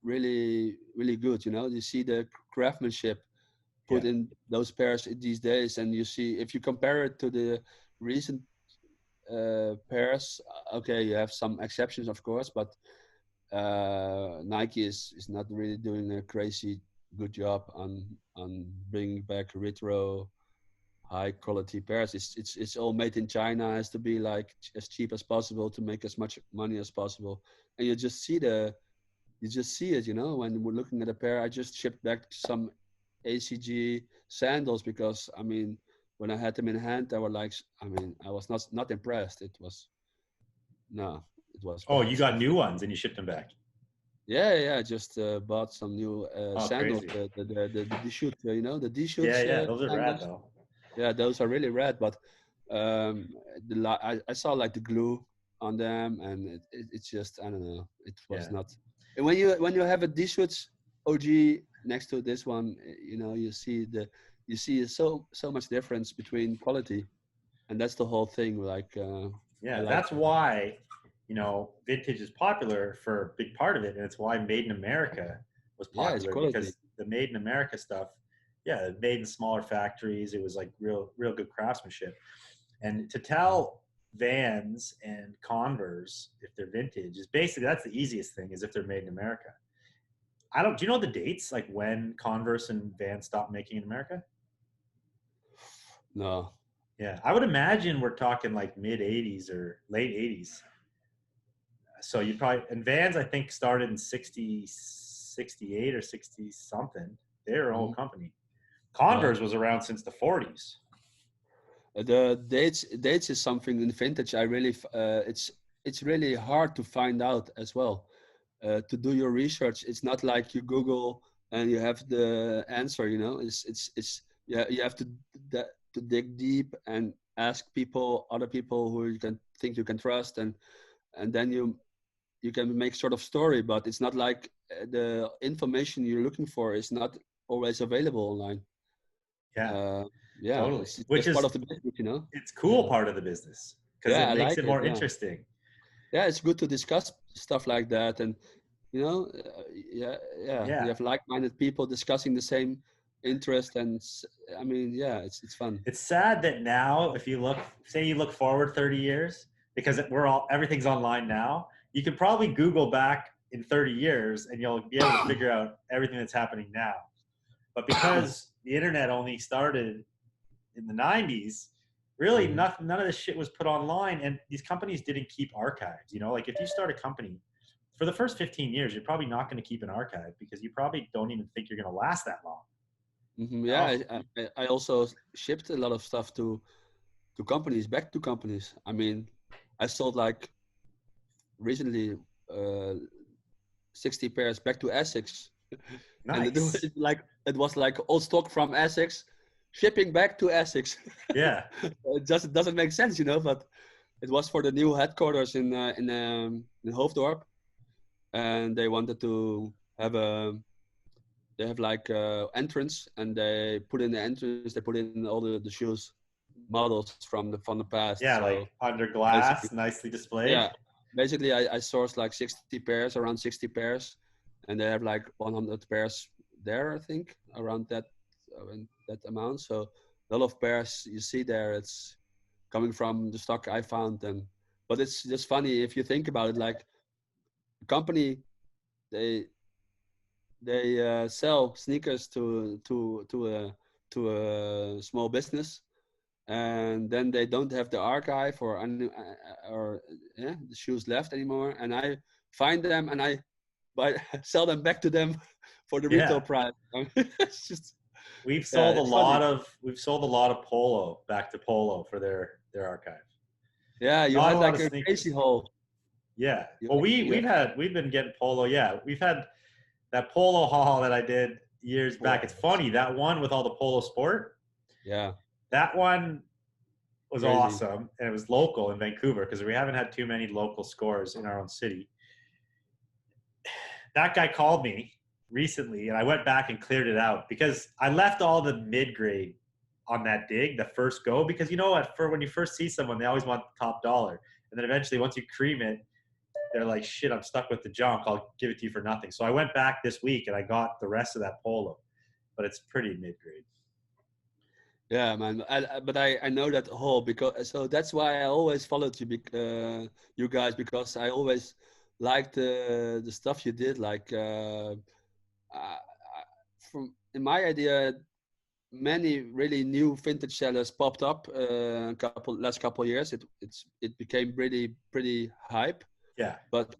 S3: really good. You know, you see the craftsmanship
S1: Yeah.
S3: put in those pairs these days, and you see if you compare it to the recent pairs. Okay, you have some exceptions, of course, but Nike is not really doing a crazy good job on bringing back retro high quality pairs. It's all made in China. Has to be like as cheap as possible to make as much money as possible, and you just see it. You know, when we're looking at a pair, I just shipped back some ACG sandals because I mean, when I had them in hand, I were like, I mean, I was not impressed. It was no, it was
S1: Oh,
S3: bad.
S1: you got new ones and you shipped them back.
S3: Yeah. I just bought some new
S1: Oh,
S3: sandals.
S1: crazy.
S3: The D-shoot, you know, the
S1: Yeah,
S3: D-shoots
S1: yeah, those are rad
S3: sandals.
S1: though.
S3: Yeah, those are really rad. But um, I saw like the glue on them, and it's just I don't know. It was
S1: Yeah.
S3: not. And when you have a D-shoots OG next to this one, you know, you see so much difference between quality, and that's the whole thing. Like I
S1: Yeah,
S3: like.
S1: that's why, vintage is popular for a big part of it. And it's why Made in America was
S3: Yeah, it's
S1: popular
S3: quality.
S1: because the Made in America stuff, yeah, made in smaller factories. It was like real good craftsmanship. And to tell Vans and Converse if they're vintage is basically that's the easiest thing is if they're made in America. Do you know the dates like when Converse and Vans stopped making in America?
S3: No.
S1: Yeah, I would imagine we're talking like mid 80s or late 80s. So you probably, and Vans, I think, started in 68 or 60 something. They're an
S3: Mhm.
S1: old company.
S3: Yeah.
S1: Converse was around since the 40s.
S3: The dates is something in vintage. I really it's really hard to find out as well. To do your research, it's not like you Google and you have the answer. You know, it's yeah, you have to dig deep and ask people, other people who you can think you can trust, and then you can make sort of story. But it's not like the information you're looking for is not always available online.
S1: Yeah,
S3: Uh, yeah,
S1: totally.
S3: it's
S1: Which
S3: just part
S1: is,
S3: of the business, you know.
S1: it's cool
S3: Yeah,
S1: part of the business because
S3: yeah,
S1: it
S3: I
S1: makes
S3: like
S1: it
S3: it.
S1: more
S3: Yeah,
S1: interesting.
S3: yeah, it's good to discuss stuff like that, and you know, yeah, you
S1: Yeah,
S3: have like-minded people discussing the same interest, and I mean, yeah, it's fun.
S1: it's sad that now, if you look, say you look forward 30 years, because everything's online now, you can probably Google back in 30 years and you'll be able to figure out everything that's happening now. But because the internet only started in the 90s, really
S3: Mhm.
S1: none of this shit was put online. And these companies didn't keep archives. Like if you start a company, for the first 15 years, you're probably not going to keep an archive because you probably don't even think you're going to last that long.
S3: Yeah,
S1: Oh,
S3: I also shipped a lot of stuff to companies, back to companies. I mean, I sold like recently uh, 60 pairs back to Essex, and
S1: nice.
S3: it was like old stock from Essex, shipping back to Essex.
S1: Yeah.
S3: It just doesn't make sense, you know. But it was for the new headquarters in Hoofddorp, and they wanted to have they have like entrance, and they put in the entrance, they put in all the shoes models from the past.
S1: Yeah.
S3: So
S1: Like under
S3: basically,
S1: glass, nicely displayed.
S3: yeah, basically I sourced like 60 pairs, around 60 pairs, and they have like 100 pairs there, I think, around that amount. So a lot of pairs you see there, it's coming from the stock I found. And but it's just funny if you think about it. Like a company, they sell sneakers to a small business, and then they don't have the archive or yeah, the shoes left anymore. And I find them and I buy sell them back to them for the retail
S1: Yeah.
S3: price. It's just yeah, it's funny.
S1: We've sold a lot of polo back to polo for their archive.
S3: Yeah, you
S1: Not a
S3: had
S1: lot of
S3: like a crazy
S1: sneakers.
S3: haul.
S1: Yeah.
S3: You
S1: Well,
S3: had, you had,
S1: we've been getting polo. Yeah, we've had that polo haul that I did years back.
S3: Whoa,
S1: It's funny that one with all the polo sport.
S3: yeah,
S1: That one was
S3: crazy.
S1: awesome, and it was local in Vancouver because we haven't had too many local scores in our own city. That guy called me recently, and I went back and cleared it out because I left all the mid grade on that dig, the first go, because for when you first see someone, they always want the top dollar, and then eventually once you cream it, they're like, shit, I'm stuck with the junk. I'll give it to you for nothing. So I went back this week and I got the rest of that polo, but it's pretty mid-grade.
S3: Yeah, man. But I know that whole because so that's why I always followed you, you guys, because I always liked the stuff you did. Like from in my idea, many really new vintage sellers popped up last couple of years. It became pretty hype.
S1: Yeah.
S3: But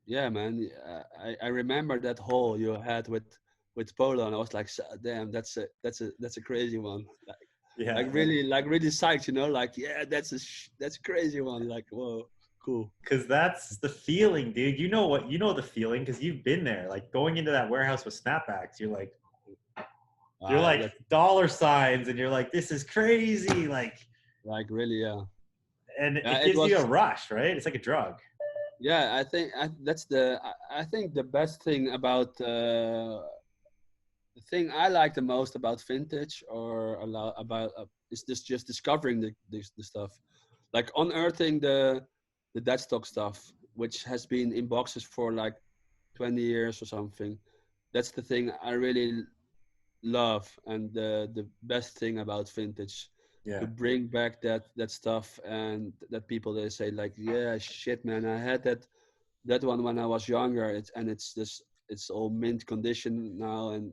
S3: yeah, man, I remember that haul you had with polo, and I was like, damn, that's a crazy one.
S1: Yeah.
S3: Like really psyched, you know, like yeah, that's a crazy one. Like whoa, cool.
S1: Because that's the feeling, dude. You know the feeling because you've been there. Like going into that warehouse with snapbacks, you're like dollar signs and you're like, this is crazy.
S3: Like really, yeah.
S1: And it
S3: It
S1: gives you a
S3: was.
S1: rush, right? It's like a drug.
S3: Yeah, I think the best thing about the thing I like the most about vintage or about is just discovering the stuff, like unearthing the dead stock stuff, which has been in boxes for like 20 years or something. That's the thing I really love, and the best thing about vintage,
S1: Yeah.
S3: to bring back that stuff, and that people they say like, yeah, shit, man, I had that one when I was younger. It's all mint condition now, and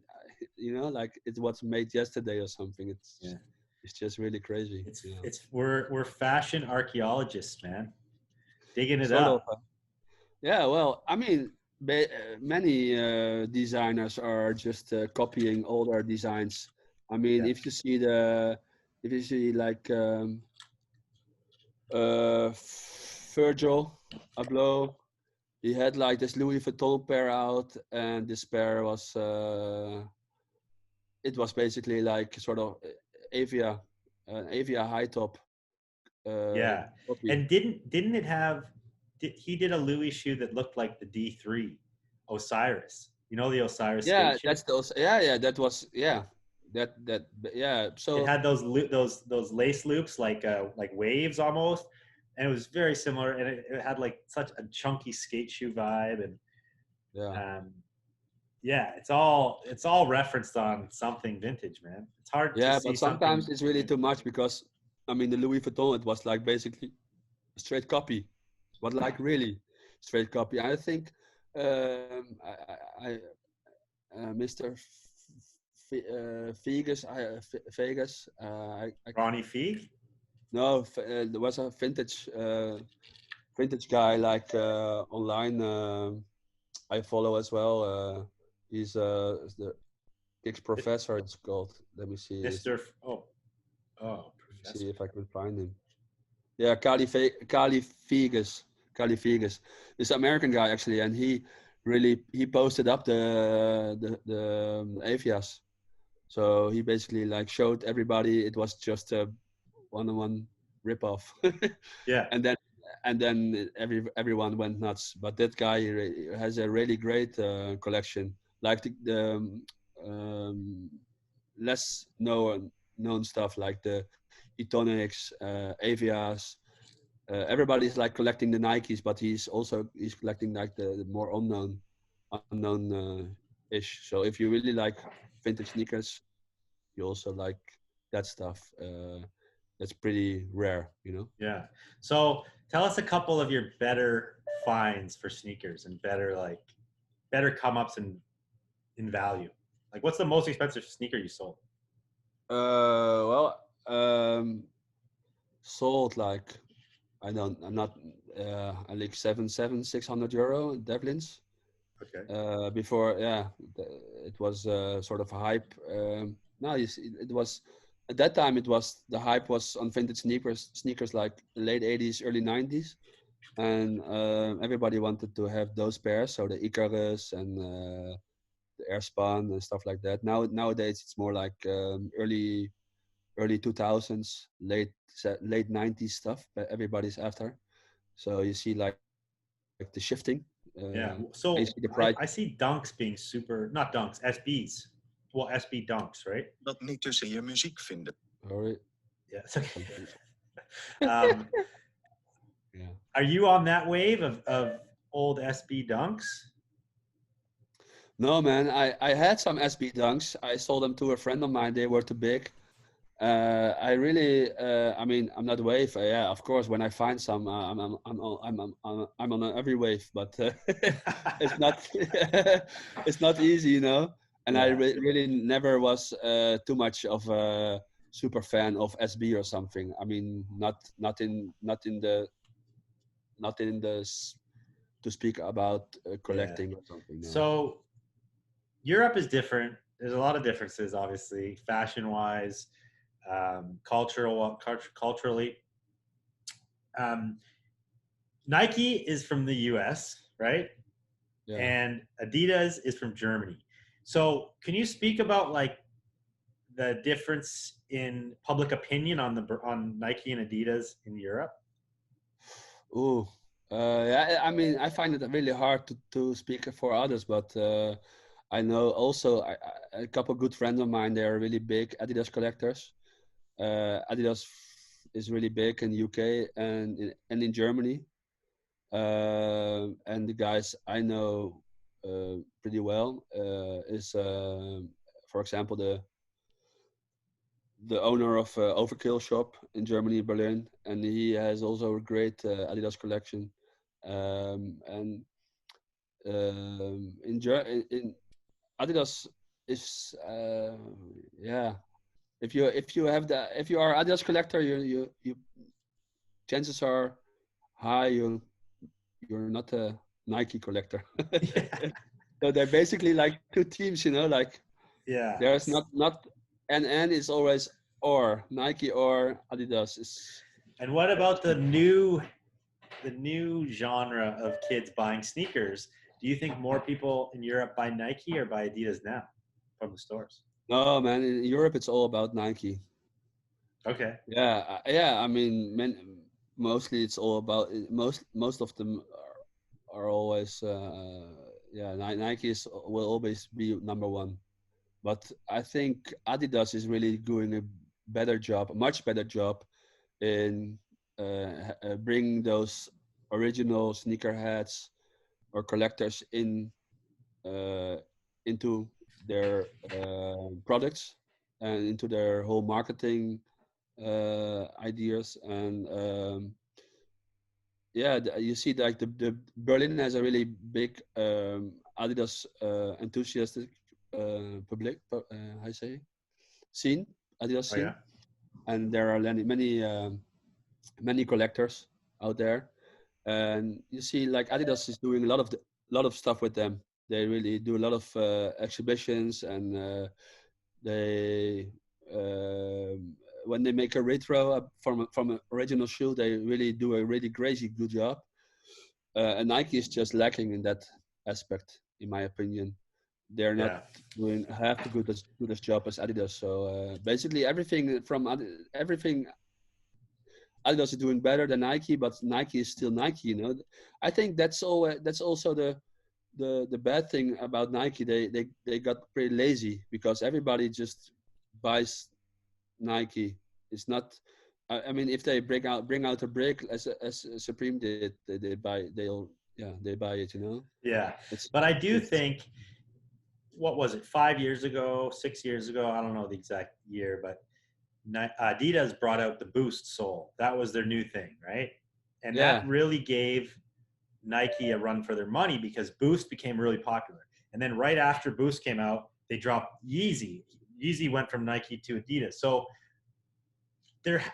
S3: you know, like it was made yesterday or something.
S1: Yeah.
S3: It's just really crazy.
S1: It's
S3: You know,
S1: it's we're fashion archaeologists, man. Digging it
S3: sort of.
S1: up.
S3: Yeah, well, I mean, many designers are just copying older designs. I mean,
S1: Yeah.
S3: if you see like Virgil Abloh, he had like this Louis Vuitton pair out, and this pair was it was basically like sort of Avia, Avia high top
S1: Yeah.
S3: copy.
S1: And didn't it have he did a Louis shoe that looked like the D3 Osiris. You know the Osiris skate
S3: Yeah,
S1: shoe?
S3: that's those. Yeah, that was yeah. That yeah.
S1: It
S3: So
S1: had those lace loops like waves almost, and it was very similar. And it had like such a chunky skate shoe vibe, and
S3: yeah.
S1: um, yeah, it's all referenced on something vintage, man. It's hard to
S3: Yeah,
S1: see
S3: but
S1: something
S3: sometimes it's really too
S1: vintage.
S3: much because I mean the Louis Vuitton, it was like basically a straight copy, but like really straight copy. I think Mr. Vegas, Vegas.
S1: Ronnie Feig?
S3: No, there was a vintage guy like online. I follow as well. He's the Kicks Professor. It's called. Let me see.
S1: Mr. Oh,
S3: See
S1: Professor.
S3: if I can find him. Yeah, Kali Vegas. Kali Vegas. This American guy actually, and he posted up the Avias. So he basically like showed everybody it was just a one-on-one ripoff,
S1: Yeah,
S3: and then everyone went nuts. But that guy has a really great collection, like um, less known stuff like the Etonics, Avias. Everybody's like collecting the Nikes, but he's collecting like the more unknown ish. So if you really like vintage sneakers, you also like that stuff. That's pretty rare, you know.
S1: yeah. So tell us a couple of your better finds for sneakers and better come ups in value. Like, what's the most expensive sneaker you sold?
S3: Well, sold like I'm not I like 600 euro in Devlin's.
S1: Okay.
S3: Before, yeah, it was sort of a hype. No, you see, it was at that time. It was the hype was on vintage sneakers like late '80s, early '90s, and everybody wanted to have those pairs. So the Icarus and the Airspan and stuff like that. Nowadays, it's more like early 2000s, late 90s stuff that everybody's after. So you see like the shifting. And you see
S1: Yeah.
S3: the price.
S1: So I see dunks being super, not dunks, SBs. Well, SB dunks, right?
S2: Dat niet tussen je muziek vinden.
S3: Sorry.
S1: Yeah. It's okay.
S3: Something.
S1: um,
S3: Yeah.
S1: Are you on that wave of old SB Dunks?
S3: No, man, I had some SB dunks. I sold them to a friend of mine. They were too big. I really, I mean, I'm not wave. Yeah, of course, when I find some, I'm on every wave, but it's not, it's not easy, you know. And I
S1: Yeah.
S3: really never was too much of a super fan of SB or something. I mean, not in the to speak about
S1: Yeah.
S3: collecting or something. No.
S1: So Europe is different. There's a lot of differences, obviously, fashion wise, culturally. Um, Nike is from the US, right?
S3: Yeah.
S1: And Adidas is from Germany. So can you speak about like the difference in public opinion on Nike and Adidas in Europe?
S3: Ooh, yeah. I mean, I find it really hard to speak for others, but I know also a couple good friends of mine. They are really big Adidas collectors. Adidas is really big in UK and in Germany. And the guys I know pretty well is, for example, the owner of Overkill shop in Germany, Berlin, and he has also a great Adidas collection. And in Adidas is yeah. If you have the if you are Adidas collector, you chances are high you're not a Nike collector.
S1: Yeah.
S3: So they're basically like two teams, you know, like
S1: Yeah.
S3: there's not and it's always or Nike or Adidas is
S1: And what about the new genre of kids buying sneakers? Do you think more people in Europe buy Nike or buy Adidas now from the stores?
S3: no man. In Europe, it's all about Nike.
S1: Okay.
S3: Yeah, yeah. I mean, mostly it's all about most of them are always yeah. Nike will always be number one, but I think Adidas is really doing a better job, a much better job in bringing those original sneakerheads or collectors uh, into their products and into their whole marketing ideas. And yeah, you see like the Berlin has a really big Adidas enthusiastic how you say scene, Adidas
S1: Oh
S3: scene,
S1: yeah.
S3: and there are many collectors out there, and you see like Adidas is doing a lot of stuff with them. They really do a lot of exhibitions, and they when they make a retro from an original shoe, they really do a really crazy good job. And Nike is just lacking in that aspect, in my opinion. They're not
S1: Yeah.
S3: doing half the good as job as Adidas. So basically, everything Adidas is doing better than Nike, but Nike is still Nike. You know, I think that's all. That's also the bad thing about Nike. They got pretty lazy because everybody just buys Nike. It's not. I mean, if they bring out a break as Supreme did, they buy it. You know,
S1: Yeah.
S3: it's
S1: But I do
S3: it's
S1: think, what was it, 5 years ago, 6 years ago? I don't know the exact year, but Adidas brought out the Boost sole. That was their new thing, right? And that
S3: yeah.
S1: really gave Nike a run for their money because Boost became really popular. And then right after Boost came out, they dropped Yeezy. Yeezy went from Nike to Adidas. So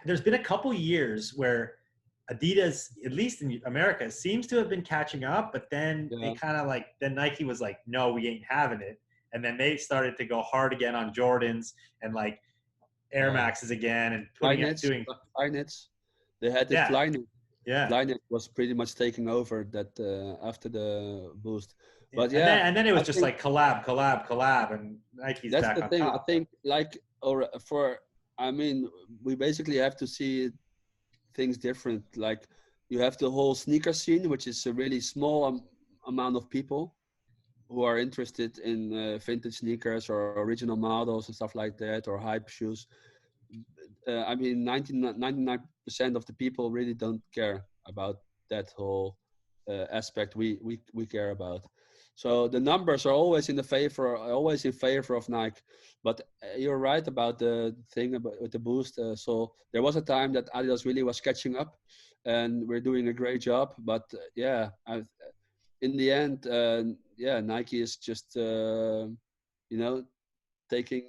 S1: there's been a couple years where Adidas, at least in America, seems to have been catching up, but then they
S3: Yeah.
S1: kind of like, then Nike was like, no, we ain't having it. And then they started to go hard again on Jordans and like Air
S3: Yeah.
S1: Maxes again and putting it,
S3: Flyknits,
S1: doing,
S3: Flyknits. They had the
S1: yeah,
S3: Flyknit.
S1: yeah,
S3: Flyknit was pretty much taking over that after the boost.
S1: yeah.
S3: But
S1: And
S3: yeah,
S1: then it was
S3: I
S1: just
S3: think
S1: like collab, collab, collab, and Nike's
S3: that's
S1: back
S3: the
S1: on
S3: thing. I
S1: top. But
S3: think like or for I mean, we basically have to see things different. Like you have the whole sneaker scene, which is a really small amount of people who are interested in vintage sneakers or original models and stuff like that, or hype shoes. I mean, 99% of the people really don't care about that whole aspect we care about. So the numbers are always always in favor of Nike. But you're right about the thing about with the boost. So there was a time that Adidas really was catching up, and we're doing a great job. But in the end, Nike is just taking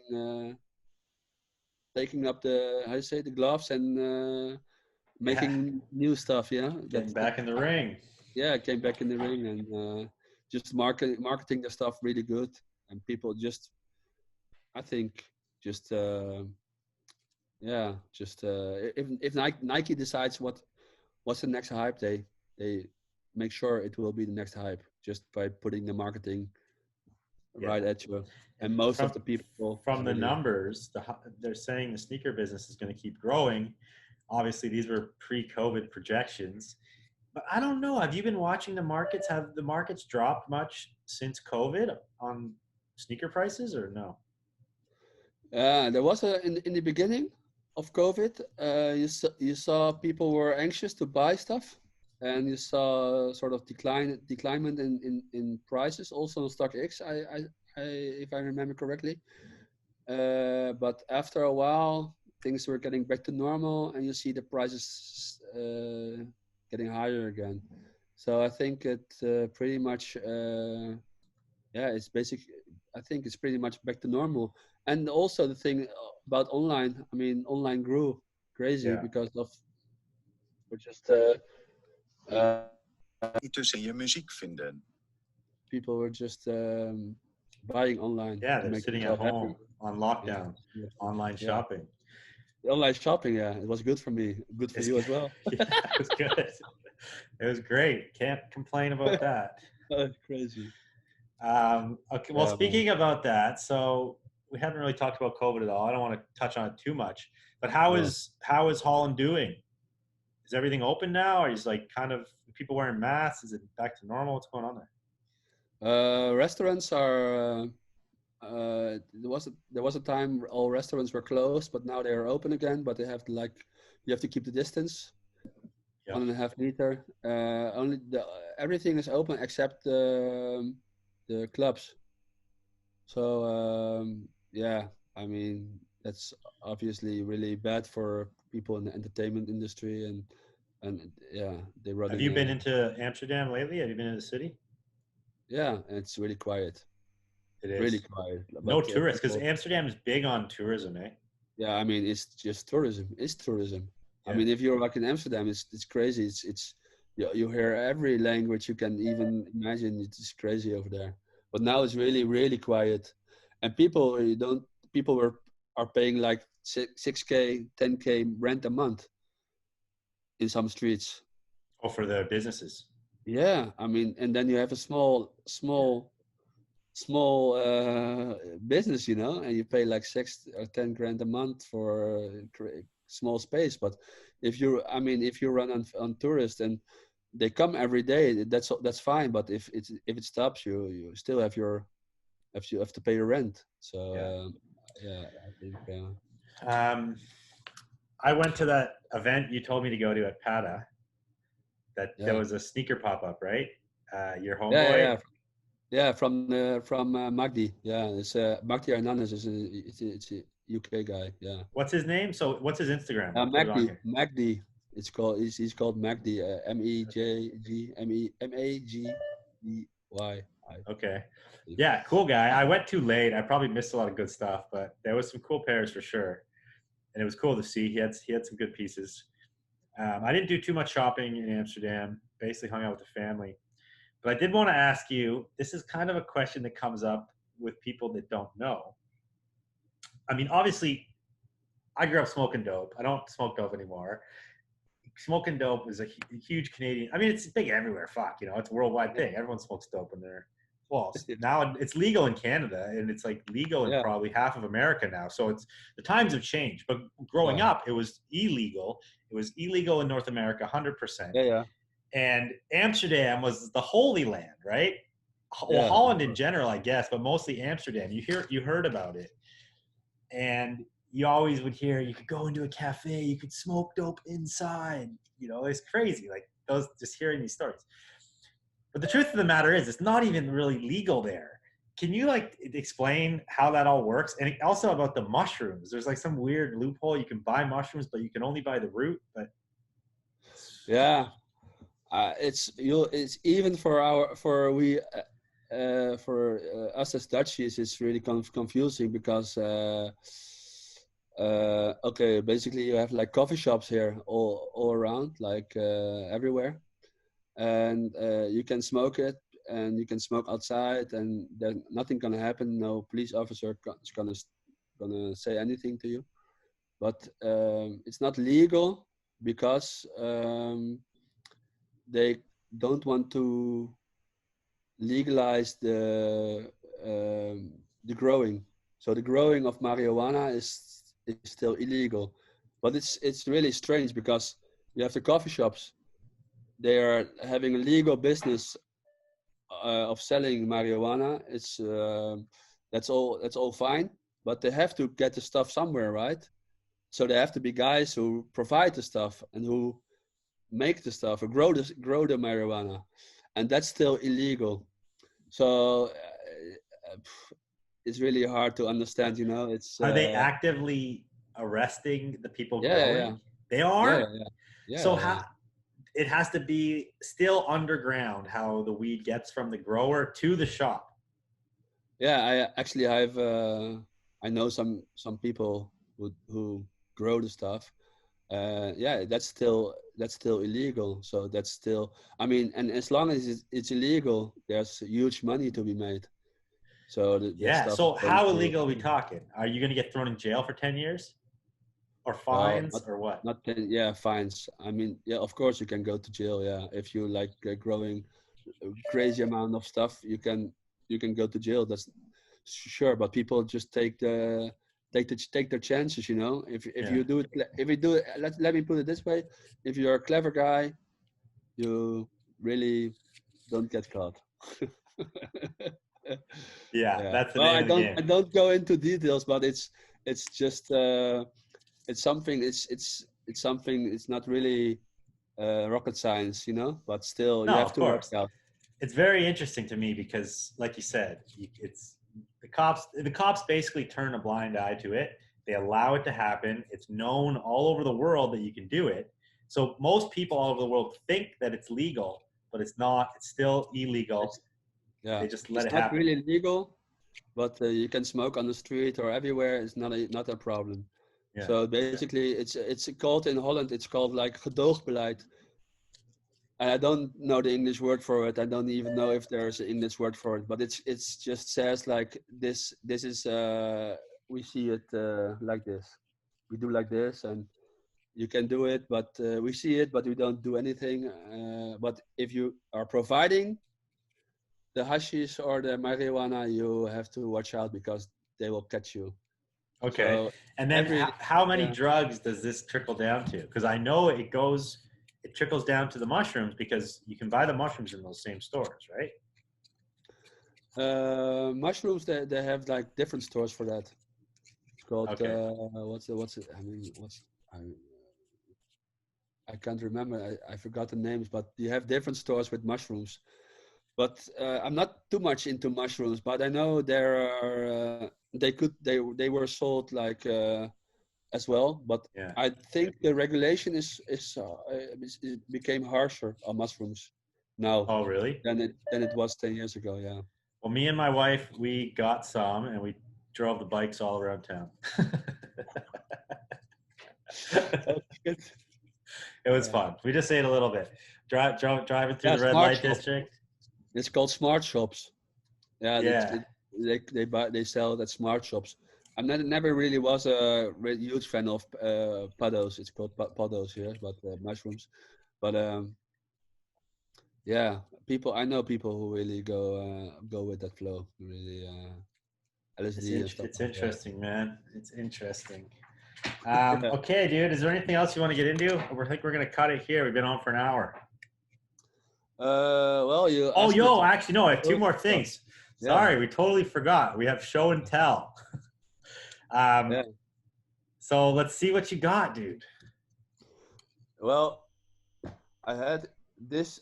S3: taking up the how you say the gloves and
S1: Yeah,
S3: making new stuff. Yeah,
S1: getting back in the ring.
S3: came back in the ring and just marketing the stuff really good, and people just I think just if Nike decides what's the next hype, they make sure it will be the next hype just by putting the marketing
S1: Yeah.
S3: right at you. And
S1: And
S3: most of the people is
S1: from the
S3: really
S1: numbers, they're saying the sneaker business is going to keep growing. Obviously, these were pre-COVID projections, but I don't know. Have you been watching the markets? Have the markets dropped much since COVID on sneaker prices, or no?
S3: there was in the beginning of COVID, you saw people were anxious to buy stuff, and you saw sort of decline in prices also on StockX. If I remember correctly. But after a while, things were getting back to normal, and you see the prices getting higher again. So I think it pretty much, it's basic. I think it's pretty much back to normal. And also the thing about online, I mean, online grew crazy
S1: Yeah.
S3: because of we're just
S2: Tussen je muziek vinden.
S3: people were just buying online
S1: Yeah,
S3: to
S1: they're
S3: make
S1: sitting at
S3: themselves happy.
S1: home on
S3: Yeah,
S1: lockdown, online
S3: yeah.
S1: shopping.
S3: The online shopping, yeah, it was good for me, good for
S1: It's
S3: you
S1: good.
S3: as well.
S1: Yeah, it was good. It was great. Can't complain about that.
S3: Crazy.
S1: Okay, well,
S3: Yeah, man.
S1: speaking about that, so we haven't really talked about COVID at all. I don't want to touch on it too much, but how is Holland doing? Is everything open now? Or is like kind of people wearing masks? Is it back to normal? What's going on there?
S3: Restaurants are. There was a time all restaurants were closed, but now they are open again. But they have to you have to keep the distance,
S1: Yeah.
S3: 1.5 meter. Only everything is open except the clubs. So I mean that's obviously really bad for people in the entertainment industry and yeah, they're
S1: Have
S3: running
S1: you been into Amsterdam lately? Have you been in the city?
S3: yeah, it's really quiet.
S1: It
S3: Really
S1: is.
S3: quiet.
S1: No
S3: But
S1: tourists, because
S3: people,
S1: Amsterdam is big on tourism, eh?
S3: yeah, I mean, it's just tourism. It's tourism. I
S1: Yeah.
S3: mean, if you're like in Amsterdam, it's crazy. It's you hear every language you can even imagine. It's crazy over there. But now it's really really quiet, and people are paying like 6K, 10K rent a month in some streets.
S1: Oh, for the businesses.
S3: Yeah, I mean, and then you have a small business, and you pay like 6 or 10 grand a month for small space. But if you run on tourists and they come every day, that's fine. But if it stops, you still have to pay your rent. So
S1: Yeah.
S3: yeah, I think
S1: Um, I went to that event you told me to go to at Pata. That there
S3: yeah,
S1: was a sneaker pop up, right? Your
S3: yeah,
S1: homeboy.
S3: yeah. Yeah, from Magdi. Yeah, it's Magdi Hernandez is it's a UK guy. Yeah.
S1: What's his name? So what's his Instagram? I'll put it on here.
S3: Magdi. It's called. He's called Magdi. Meggy.
S1: Okay. Yeah, cool guy. I went too late. I probably missed a lot of good stuff, but there was some cool pairs for sure, and it was cool to see. He had some good pieces. I didn't do too much shopping in Amsterdam. Basically, hung out with the family. But I did want to ask you. This is kind of a question that comes up with people that don't know. I mean, obviously, I grew up smoking dope. I don't smoke dope anymore. Smoking dope is a huge Canadian. I mean, it's big everywhere. Fuck, it's a worldwide thing. Everyone smokes dope in there. Well, now it's legal in Canada, and it's like legal in
S3: Yeah,
S1: probably half of America now. So it's the times have changed. But growing
S3: yeah,
S1: up, it was illegal. It was illegal in North America, 100%.
S3: yeah, yeah,
S1: And Amsterdam was the holy land, right? Well,
S3: yeah. Of
S1: Holland in
S3: course.
S1: general, I guess, but mostly Amsterdam. You heard about it, and you always would hear you could go into a cafe, you could smoke dope inside. It's crazy. Like those just hearing these stories. But the truth of the matter is, it's not even really legal there. Can you like explain how that all works? And also about the mushrooms. There's like some weird loophole. You can buy mushrooms, but you can only buy the root. But
S3: Yeah, it's even for us as Dutchies, it's really confusing because okay, basically you have like coffee shops here all around, like everywhere, and you can smoke it, and you can smoke outside, and there's nothing gonna happen. No police officer is gonna say anything to you, but it's not legal because they don't want to legalize the growing. So the growing of marijuana is still illegal, but it's really strange because you have the coffee shops. They are having a legal business of selling marijuana. It's that's all fine, but they have to get the stuff somewhere, right? So there have to be guys who provide the stuff and who make the stuff or grow the marijuana, and that's still illegal. So it's really hard to understand. You know, it's
S1: are they actively arresting the people
S3: yeah, yeah,
S1: growing? They
S3: yeah,
S1: are.
S3: yeah, yeah,
S1: So
S3: yeah, yeah.
S1: how it has to be still underground how the weed gets from the grower to the shop.
S3: Yeah, I actually I've I know some people who grow the stuff. Yeah, that's still illegal. So that's still, I mean, and as long as it's illegal, there's huge money to be made. So that
S1: Yeah.
S3: stuff is
S1: So
S3: going
S1: how
S3: to,
S1: illegal are we talking? Are you going to get thrown in jail for 10 years or
S3: well,
S1: fines or what?
S3: yeah, fines. I mean, yeah, of course you can go to jail. Yeah, if you like growing a crazy amount of stuff, you can go to jail. That's sure, but people just take their chances. You know, if
S1: Yeah.
S3: you do it, if you do it, let me put it this way: if you're a clever guy, you really don't get caught.
S1: Yeah.
S3: Yeah.
S1: That's the
S3: Well,
S1: name of the game.
S3: I don't go into details, but it's just it's something. It's something. It's not really rocket science, you know. But still, you
S1: No,
S3: have
S1: of
S3: to watch
S1: course.
S3: out.
S1: It's very interesting to me because, like you said, it's the cops. The cops basically turn a blind eye to it. They allow it to happen. It's known all over the world that you can do it. So most people all over the world think that it's legal, but it's not. It's still illegal.
S3: It's yeah.
S1: They just let
S3: It's
S1: it
S3: not
S1: happen.
S3: really legal, but you can smoke on the street or everywhere. It's not a problem.
S1: Yeah.
S3: So basically, it's called in Holland. It's called like gedoogbeleid. And I don't know the English word for it. I don't even know if there's an English word for it. But it's just says like this. This is we see it like this. We do like this, and you can do it. But we see it, but we don't do anything. But if you are providing the hashish or the marijuana, you have to watch out because they will catch you.
S1: Okay.
S3: So
S1: And then
S3: every
S1: how many
S3: yeah.
S1: drugs does this trickle down to? Because I know it trickles down to the mushrooms because you can buy the mushrooms in those same stores, right?
S3: Mushrooms, they have like different stores for that. It's called
S1: Okay.
S3: what's it? I mean, I can't remember. I forgot the names, but you have different stores with mushrooms. But I'm not too much into mushrooms, but I know there are they were sold like as well. But
S1: Yeah.
S3: I think the regulation it became harsher on mushrooms now
S1: Oh, really?
S3: than it was 10 years ago. Yeah.
S1: Well, me and my wife, we got some and we drove the bikes all around town.
S3: That's good.
S1: It was
S3: Yeah.
S1: fun. We just ate a little bit. Driving through
S3: Yeah,
S1: the red
S3: smart
S1: light
S3: shops.
S1: district.
S3: It's called smart shops. Yeah,
S1: Yeah.
S3: they sell it at smart shops. Never really was a huge fan of pados. It's called pados here, but mushrooms. But yeah, I know people who really go with that flow. Really LSD and stuff
S1: It's
S3: like that.
S1: interesting, man. It's interesting.
S3: Yeah.
S1: Okay, dude. Is there anything else you want to get into? I think we're gonna cut it here. We've been on for an hour.
S3: Well, you
S1: Oh,
S3: asked me
S1: yo,
S3: to.
S1: actually, no. I have two
S3: Oh,
S1: more
S3: oh,
S1: things.
S3: yeah,
S1: Sorry, we totally forgot. We have show and tell.
S3: yeah.
S1: So let's see what you got, dude.
S3: Well, I had this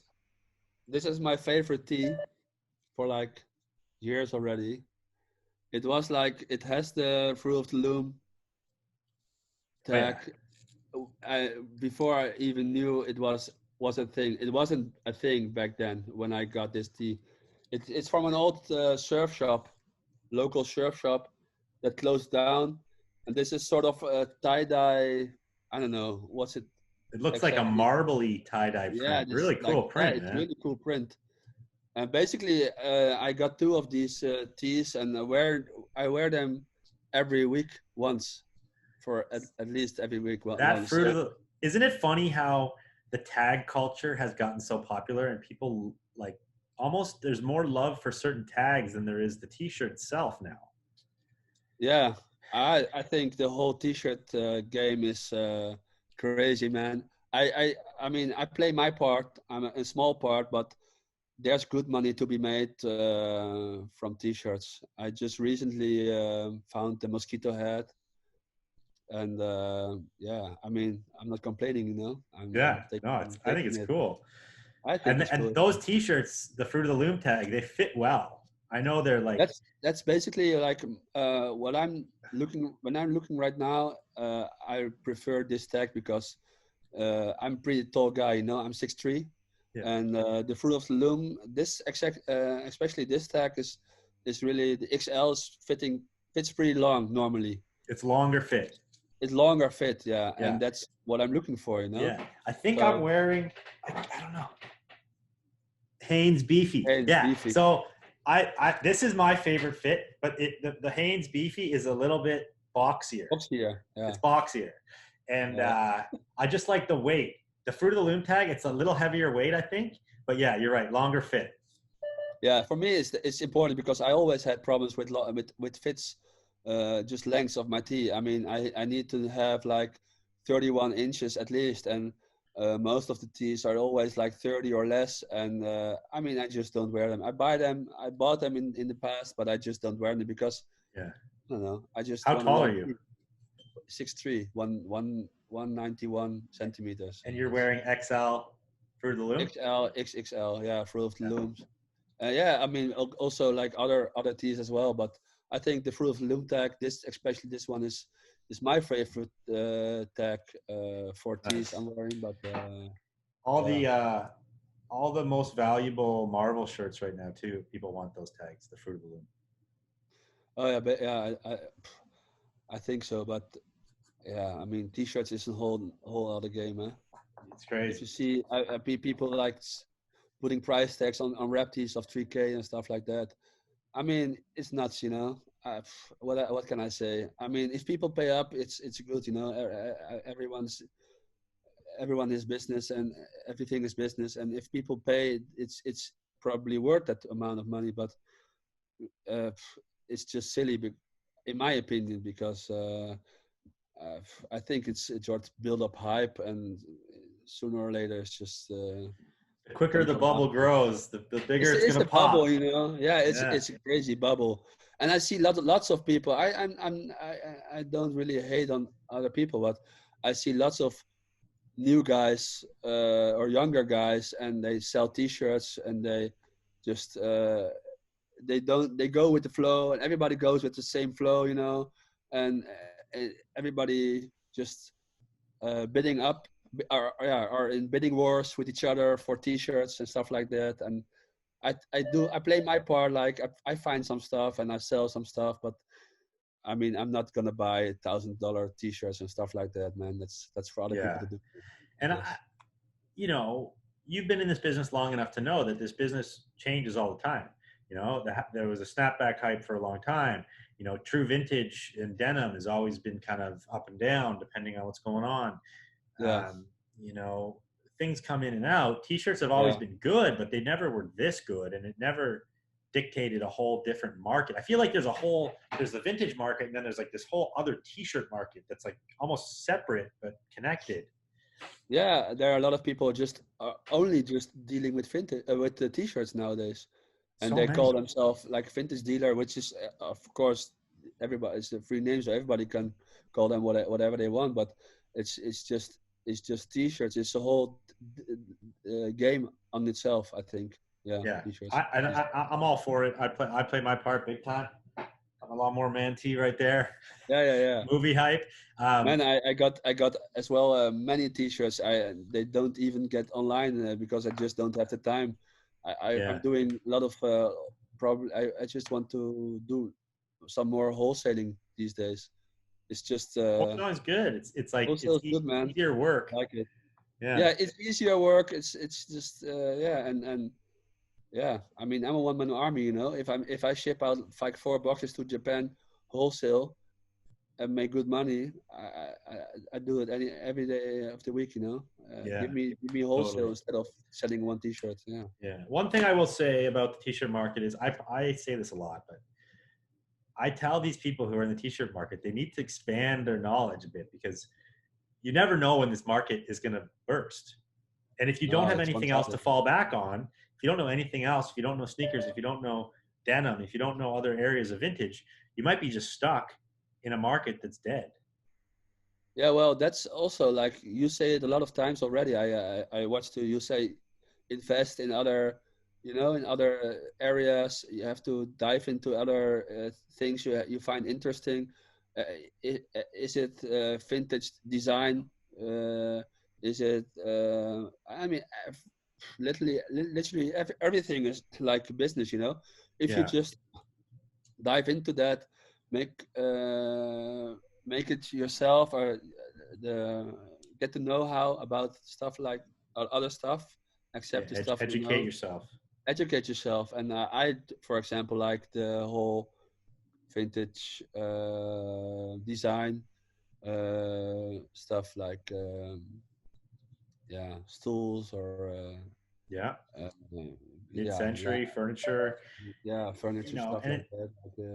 S3: this is my favorite tee for like years already. It was like it has the Fruit of the Loom
S1: Oh yeah.
S3: tag. I, before I even knew it was a thing. It wasn't a thing back then when I got this tee. It's from an old surf shop, local surf shop that closed down, and this is sort of a tie dye. I don't know what's it
S1: It looks like a
S3: exactly.
S1: marbly tie-dye
S3: Yeah,
S1: print.
S3: this
S1: Really
S3: like
S1: cool
S3: yeah,
S1: print,
S3: it's
S1: man.
S3: really cool print. And basically, I got two of these tees, and I wear them every week once, for at least every week
S1: That
S3: once.
S1: fruit of the isn't it funny how the tag culture has gotten so popular and people like almost there's more love for certain tags than there is the t-shirt itself now.
S3: Yeah, I think the whole T-shirt game is crazy, man. I mean, I play my part. I'm a small part, but there's good money to be made from T-shirts. I just recently found the mosquito head, and yeah, I mean, I'm not complaining. I'm
S1: Yeah, no,
S3: I'm
S1: I think
S3: taking
S1: it's
S3: it.
S1: cool.
S3: I think it's
S1: And
S3: cool.
S1: those t-shirts, the fruit of the loom tag, they fit well. I know they're like
S3: That's basically like what I'm looking when I'm looking right now. I prefer this tag because I'm a pretty tall guy. I'm 6'3",
S1: yeah,
S3: and the fruit of the loom. Especially this tag is really the XL is fits pretty long normally.
S1: it's longer fit.
S3: It's longer fit, yeah,
S1: Yeah.
S3: and that's what I'm looking for.
S1: Yeah. I think I'm
S3: So
S1: wearing I don't know. Hanes Beefy.
S3: hey, it's
S1: Yeah.
S3: beefy.
S1: So I this is my favorite fit, but the Hanes Beefy is a little bit boxier.
S3: Box here, yeah,
S1: It's boxier. And
S3: yeah.
S1: I just like the weight. The fruit of the loom tag, it's a little heavier weight, I think. But yeah, you're right. Longer fit.
S3: Yeah, for me, it's important because I always had problems with fits, just lengths of my tee. I mean, I need to have like 31 inches at least, and most of the tees are always like 30 or less. And I mean, I just don't wear them. I bought them in the past, but I just don't wear them because
S1: Yeah.
S3: I don't know. I just
S1: How
S3: want a
S1: tall are
S3: long
S1: you?
S3: tee. 6'3", 191 centimeters.
S1: And you're wearing XL fruit of the loom?
S3: XL, XXL, yeah, Fruit of the
S1: Yeah.
S3: Looms. Yeah, I mean also like other teas as well, but I think the Fruit of the Loom tag, especially this one is my favorite tag for teas
S1: Nice.
S3: I'm wearing. But
S1: All
S3: yeah,
S1: the all the most valuable Marvel shirts right now too. People want those tags, the fruit of the loom.
S3: oh yeah, but yeah, I think so. But yeah, I mean t-shirts is a whole other game, huh?
S1: It's
S3: If
S1: crazy.
S3: you see people like putting price tags on rap tees of 3K and stuff like that. I mean, it's nuts. What can I say? I mean, if people pay up, it's good. Everyone is business, and everything is business. And if people pay, it's probably worth that amount of money. But uh, it's just silly, in my opinion, because I think it's sort of build up hype, and sooner or later, it's just
S1: The quicker
S3: gonna
S1: the
S3: come down.
S1: bubble grows, the bigger it's
S3: It's
S1: gonna
S3: a bubble,
S1: pop.
S3: Yeah,
S1: Yeah.
S3: it's a crazy bubble, and I see lots of people. I don't really hate on other people, but I see lots of new guys or younger guys, and they sell T-shirts, and they just they go with the flow, and everybody goes with the same flow, and everybody just bidding up are in bidding wars with each other for T-shirts and stuff like that, and I play my part. Like I find some stuff and I sell some stuff, but I mean I'm not gonna buy $1,000 T-shirts and stuff like that, man. That's for other people
S1: Yeah.
S3: to do, I
S1: And
S3: guess.
S1: you know, you've been in this business long enough to know that this business changes all the time. There was a snapback hype for a long time. True vintage in denim has always been kind of up and down depending on what's going on.
S3: Yeah,
S1: Um, you know, things come in and out. T-shirts have always
S3: yeah,
S1: been good, but they never were this good, and it never dictated a whole different market. I feel like there's the vintage market, and then there's like this whole other T-shirt market that's like almost separate but connected.
S3: yeah. There are a lot of people just only just dealing with vintage with the T-shirts nowadays, and
S1: So
S3: they call
S1: many.
S3: themselves like vintage dealer, which is of course everybody, it's a free name, so everybody can call them whatever they want. But it's just T-shirts. It's a whole game on itself. I think. Yeah,
S1: Yeah,
S3: t-shirts.
S1: I'm all for it. I play my part big time. I'm a lot more man T right there.
S3: Yeah, yeah, yeah.
S1: Movie hype.
S3: Man, I got as well many t-shirts. They don't even get online because I just don't have the time. I'm
S1: Yeah.
S3: doing a lot of probably. I just want to do some more wholesaling these days. It's just
S1: Wholesale is good. It's like
S3: wholesale is good, man.
S1: easier work.
S3: I like it.
S1: Yeah.
S3: Yeah, it's easier work. It's just yeah, and yeah. I mean, I'm a one man army. You know, if I ship out like 4 boxes to Japan wholesale and make good money, I do it every day of the week. You know,
S1: Yeah.
S3: give me wholesale
S1: Totally.
S3: instead of selling one T-shirt. Yeah,
S1: Yeah. One thing I will say about the t-shirt market is I say this a lot, but I tell these people who are in the t-shirt market they need to expand their knowledge a bit because you never know when this market is going to burst. And if you don't
S3: no,
S1: have
S3: it's
S1: anything else to
S3: one-sided.
S1: fall back on, if you don't know anything else, if you don't know sneakers, if you don't know denim, if you don't know other areas of vintage, you might be just stuck in a market that's dead.
S3: Yeah, well, that's also like you say it a lot of times already. I watched you say invest in other, in other areas. You have to dive into other things you find interesting. Uh, is it vintage design? Is it? I mean, literally everything is like a business. If you
S1: Yeah,
S3: just dive into that, make make it yourself, or the get the know-how about stuff like other stuff,
S1: yeah.
S3: accept the stuff
S1: Educate yourself.
S3: educate yourself. And I, for example, like the whole vintage design stuff, like yeah, stools or
S1: Yeah,
S3: yeah,
S1: mid-century furniture.
S3: yeah,
S1: You
S3: furniture
S1: know,
S3: stuff
S1: and
S3: like that,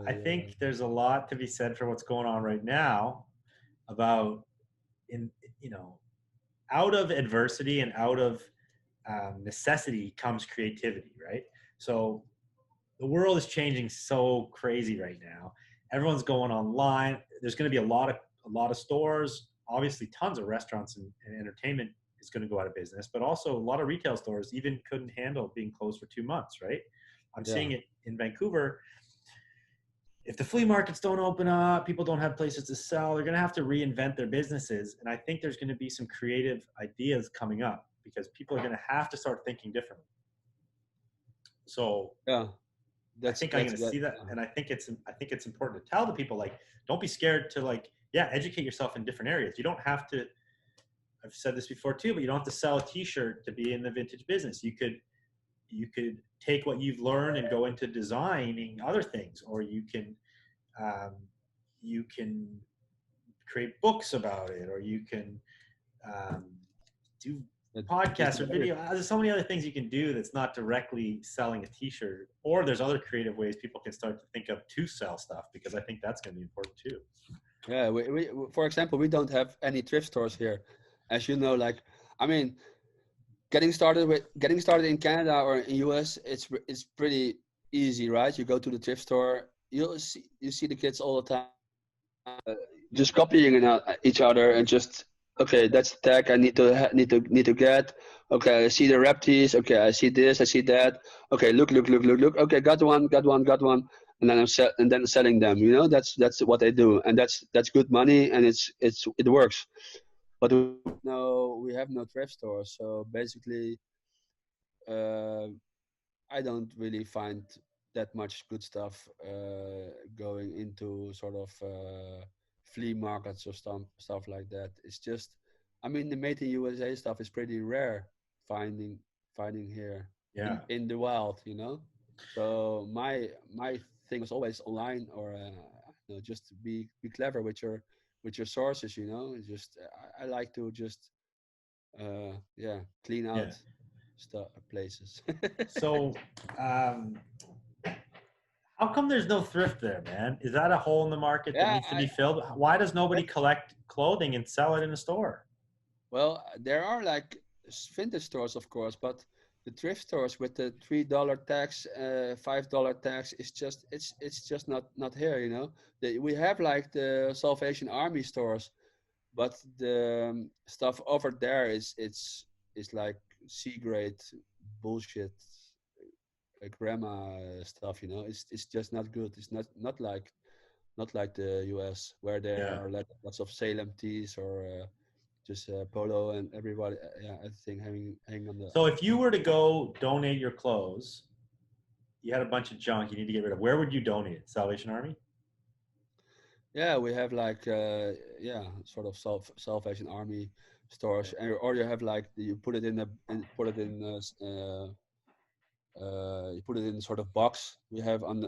S3: like
S1: I think there's a lot to be said for what's going on right now about in you know out of adversity and out of necessity comes creativity, right? So the world is changing so crazy right now. Everyone's going online. There's going to be a lot of stores. Obviously, tons of restaurants and entertainment is going to go out of business, but also a lot of retail stores even couldn't handle being closed for 2 months. Right? I'm
S3: yeah.
S1: seeing it in Vancouver. If the flea markets don't open up, people don't have places to sell. They're going to have to reinvent their businesses, and I think there's going to be some creative ideas coming up because people are going to have to start thinking differently. So
S3: Yeah,
S1: I
S3: that's
S1: think I'm
S3: that's
S1: going to
S3: that.
S1: see that, and I think it's important to tell the people like, don't be scared to like, yeah, educate yourself in different areas. You don't have to. I've said this before too, but you don't have to sell a T-shirt to be in the vintage business. You could take what you've learned and go into designing other things, or um, you can create books about it, or you can um, do
S3: Just
S1: podcasts or
S3: about
S1: video.
S3: everything.
S1: There's so many other things you can do that's not directly selling a T-shirt. Or there's other creative ways people can start to think of to sell stuff because I think that's going to be important too.
S3: Yeah, for example, we don't have any thrift stores here, as you know. Like, I mean, getting started in Canada or in US, it's pretty easy, right? You go to the thrift store, you see the kids all the time, just copying each other, and just, okay, that's the tag I need to get. Okay, I see the rep tees. Okay, I see this, I see that. Okay, look. Okay, got one. And then I'm selling them. That's what I do, and that's good money, and it works. But we have no thrift store, so basically, uh, I don't really find that much good stuff going into sort of flea markets or stuff like that. It's just, I mean, the made in USA stuff is pretty rare finding finding here
S1: Yeah,
S3: in the wild. So my thing was always online, or just be clever with your sources. It's just I like to just yeah, clean
S1: yeah.
S3: out stuff places.
S1: So, how come there's no thrift there, man? Is that a hole in the market that
S3: Yeah,
S1: needs to be filled? Why does nobody
S3: that's
S1: collect clothing and sell it in a store?
S3: well, there are like vintage stores, of course, but the thrift stores with the $3 tax, $5 tax is just it's just not here. We have like the Salvation Army stores, but the stuff over there is is like C grade bullshit, grandma stuff. You know, it's just not good. It's not like the US where there
S1: Yeah.
S3: are like lots of Salem tees or just polo and everybody, yeah, everything hanging on the.
S1: So if you were to go donate your clothes, you had a bunch of junk you need to get rid of. Where would you donate it? Salvation Army?
S3: Yeah, we have like yeah, sort of Salvation Army stores, or you have like you put it in put it in you put it in sort of box we have on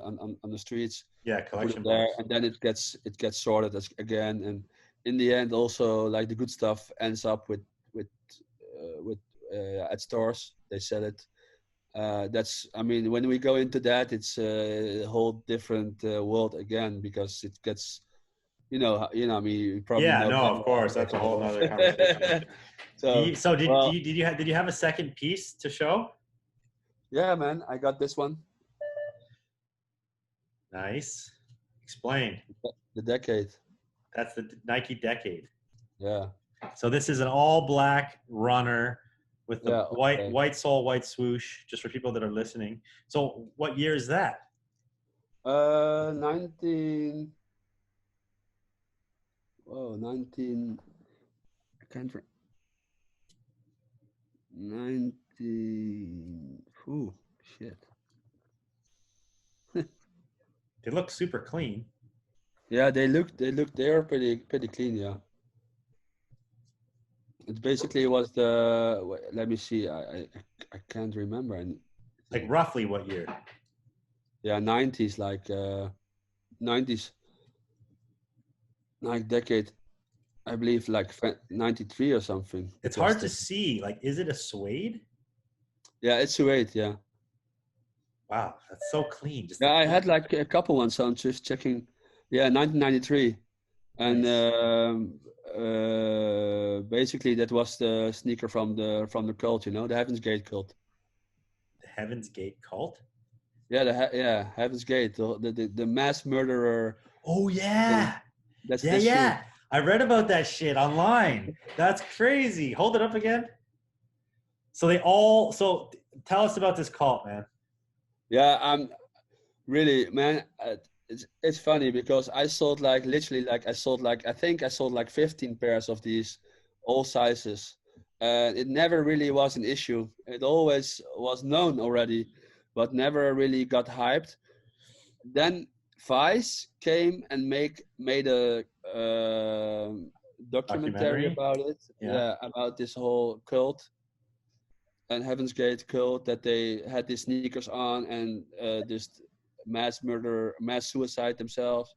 S3: the streets.
S1: Yeah,
S3: You put it
S1: collection
S3: there,
S1: box.
S3: and then it gets sorted again, and in the end, also like the good stuff ends up with with at stores. They sell it. That's I mean, when we go into that, it's a whole different world again because it gets I mean, you probably
S1: Yeah,
S3: know
S1: no, of course. That's a whole nother conversation.
S3: better. So well,
S1: Did you have a second piece to show?
S3: yeah, man, I got this one.
S1: Nice. Explain.
S3: The decade.
S1: That's the Nike Decade.
S3: Yeah.
S1: So this is an all black runner with the
S3: Yeah. Okay.
S1: white sole, white swoosh, just for people that are listening. So what year is that?
S3: 19. Whoa, 19. I can't. 19. Ooh, shit.
S1: They look super clean.
S3: Yeah, they are pretty clean. Yeah. It basically was let me see. I can't remember.
S1: Like roughly what year?
S3: Yeah, 90s, like 90s, like decade. I believe like 93 or something.
S1: It's
S3: It was
S1: hard to see. Like, is it a suede?
S3: Yeah, it's Suede. Yeah.
S1: Wow, that's so clean. Just
S3: Yeah,
S1: the
S3: I
S1: feet.
S3: had like a couple ones. So I'm just checking. Yeah, 1993, and
S1: Nice.
S3: basically that was the sneaker from the cult. You know, the Heaven's Gate cult.
S1: The Heaven's Gate cult.
S3: Yeah, yeah, Heaven's Gate, the mass murderer
S1: Oh
S3: thing.
S1: yeah.
S3: That's
S1: Yeah,
S3: the shoe.
S1: yeah. I read about that shit online. That's crazy. Hold it up again. So tell us about this cult, man.
S3: Yeah, I'm really, man. It's funny because I sold like literally like I think I sold like 15 pairs of these, all sizes, and it never really was an issue. It always was known already, but never really got hyped. Then Vice came and made a documentary
S1: Documentary.
S3: about it.
S1: Yeah.
S3: Yeah, about this whole cult and Heaven's Gate cult, that they had these sneakers on and just mass murder, mass suicide themselves,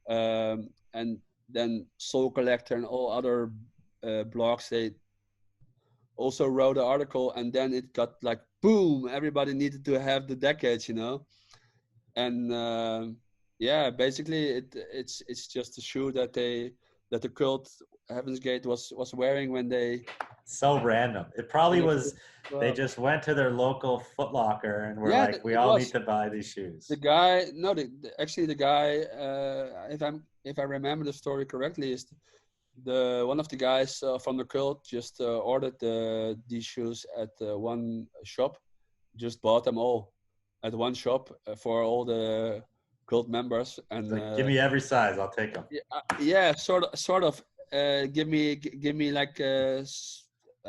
S3: and then Soul Collector and all other blogs, they also wrote an article, and then it got like boom, everybody needed to have the decades, and yeah, basically it's just a shoe that the cult Heaven's Gate was wearing when they
S1: So random. It probably
S3: when they
S1: was.
S3: first,
S1: They just went to their local Foot Locker and were
S3: yeah,
S1: like, "We
S3: it
S1: all need
S3: was
S1: to buy these shoes."
S3: the guy. No, actually the guy, if I remember the story correctly, is the one of the guys from the cult just ordered these shoes at one shop, just bought them all at one shop for all the cult members,
S1: It's
S3: and
S1: like, give me every size. I'll take them.
S3: yeah, sort of. Give me like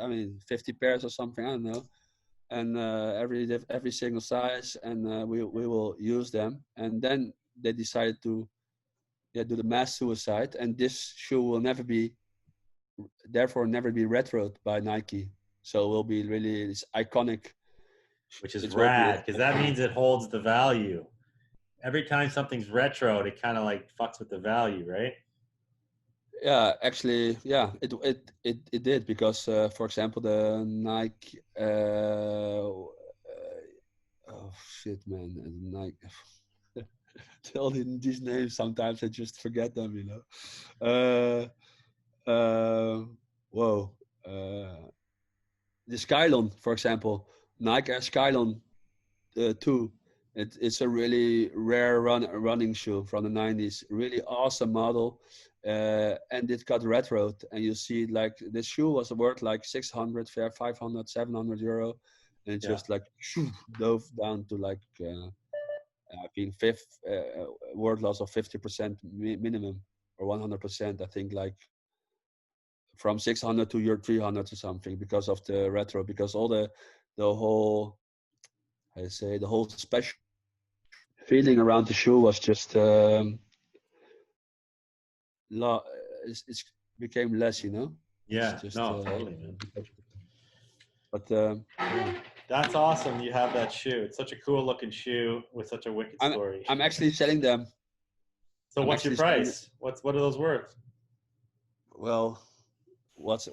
S3: I mean 50 pairs or something. I don't know, and every single size, and we will use them. And then they decided to do the mass suicide, and this shoe will never be retroed by Nike. So it will be really this iconic.
S1: Which is
S3: It will be.
S1: rad because that means it holds the value. Every time something's retroed, it kind of like fucks with the value, right?
S3: Yeah, actually, yeah, it did because, for example, the Nike. Oh shit, man, Nike. Tell these names sometimes I just forget them, Whoa. The Skylon, for example, Nike Air Skylon 2. It's a really rare running shoe from the 90s. Really awesome model. And it got retroed. And you see like this shoe was worth like 600, 500, 700 euro. And it
S1: Yeah.
S3: just like dove down to like, I think fifth word loss of 50% minimum or 100%. I think like from 600 to your 300 or something because of the retro, because all the whole, I say the whole special feeling around the shoe was just lo- it's became less, you know. It's
S1: Yeah.
S3: just
S1: No, totally, man.
S3: but yeah,
S1: That's awesome. You have that shoe. It's such a cool looking shoe with such a wicked
S3: I'm
S1: story.
S3: I'm actually selling them.
S1: So
S3: I'm
S1: what's your
S3: actually selling
S1: price? What are those worth?
S3: well. What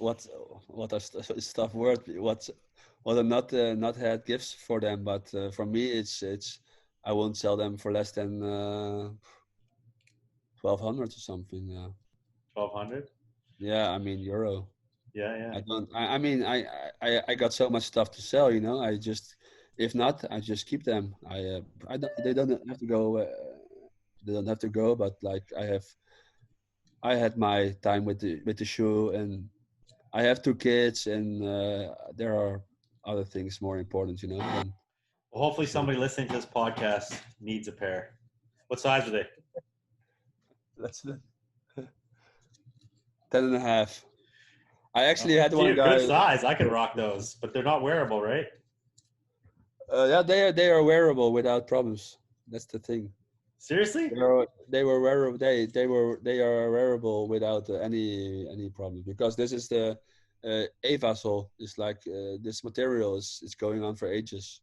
S3: are stuff worth? What are not had gifts for them, but for me it's I won't sell them for less than 1200 or something.
S1: 1200?
S3: Yeah, I mean euro.
S1: Yeah, yeah.
S3: I don't. I mean, I got so much stuff to sell. You know, I just if not, I just keep them. I don't. They don't have to go. They don't have to go. But like I had my time with the shoe, and I have two kids, and there are other things more important. You know, than
S1: Well, hopefully
S3: shoe.
S1: somebody listening to this podcast needs a pair. What size are they?
S3: That's it. 10.5. I actually had one
S1: Cute, good
S3: guy.
S1: size. I could rock those, but they're not wearable, right?
S3: Yeah, they are wearable without problems. That's the thing.
S1: Seriously?
S3: They were wearable. They are wearable without any problem because this is the Eva sole. It's like this material is going on for ages.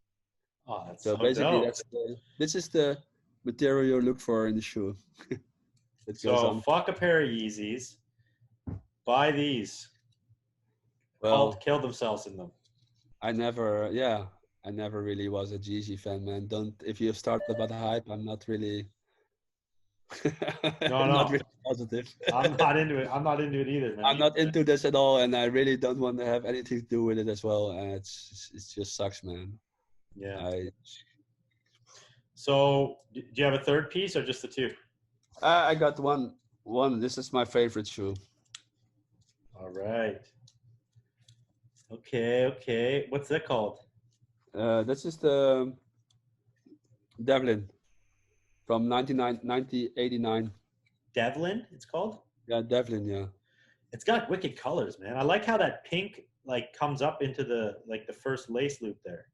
S1: Oh, that's
S3: So
S1: so
S3: basically,
S1: dope.
S3: this is the material you look for in the shoe. It goes
S1: So
S3: on.
S1: fuck a pair of Yeezys. Buy these. Cult
S3: Well,
S1: killed themselves in them.
S3: I never really was a Jeezy fan, man. Don't if you start about the hype, I'm not really,
S1: No,
S3: I'm not
S1: no.
S3: really positive.
S1: I'm not into it. I'm not into it either,
S3: I'm
S1: man.
S3: not into this at all, and I really don't want to have anything to do with it as well. And it just sucks, man.
S1: Yeah.
S3: I
S1: So, do you have a third piece or just the two?
S3: I got one. This is my favorite shoe.
S1: All right. Okay, okay. What's that called?
S3: This is the Devlin from 1989.
S1: Devlin, it's called?
S3: Yeah, Devlin. Yeah,
S1: It's got wicked colors, man. I like how that pink like comes up into the first lace loop there.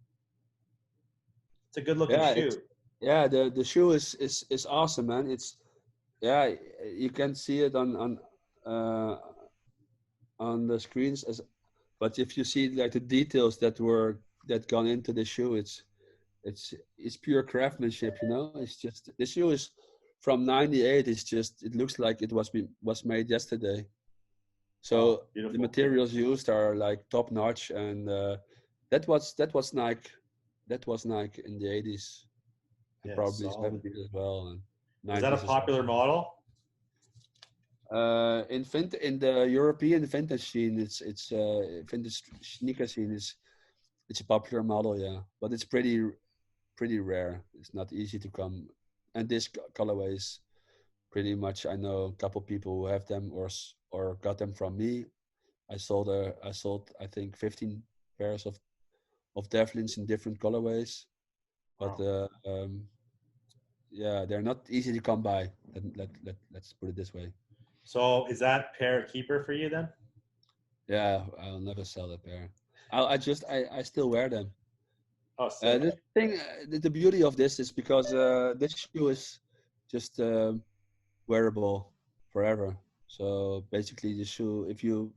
S1: It's a good looking
S3: yeah.
S1: shoe.
S3: The shoe is awesome, man. It's yeah. You can see it uh, on the screens but if you see like the details that gone into the shoe, it's pure craftsmanship, you know. It's just the shoe is from 98. It's just it looks like it was made yesterday.
S1: Oh,
S3: So the
S1: beautiful.
S3: materials used are like top notch, and that was Nike. That was Nike in the 80s and
S1: Yeah,
S3: probably
S1: solid.
S3: 70s as well, and
S1: Is that a
S3: 90s as
S1: popular
S3: well.
S1: model?
S3: In the European vintage scene, it's vintage sneaker scene is it's a popular model, yeah, but it's pretty rare. It's not easy to come, and this colorway is pretty much. I know a couple people who have them or got them from me. I sold I think 15 pairs of Devlins in different colorways, but
S1: Wow.
S3: yeah, they're not easy to come by. Let's put it this way.
S1: So, is that pair a keeper for you then?
S3: Yeah, I'll never sell that pair. I still wear them.
S1: Oh, sick.
S3: The thing, the beauty of this is because this shoe is just wearable forever. So basically, the shoe, if you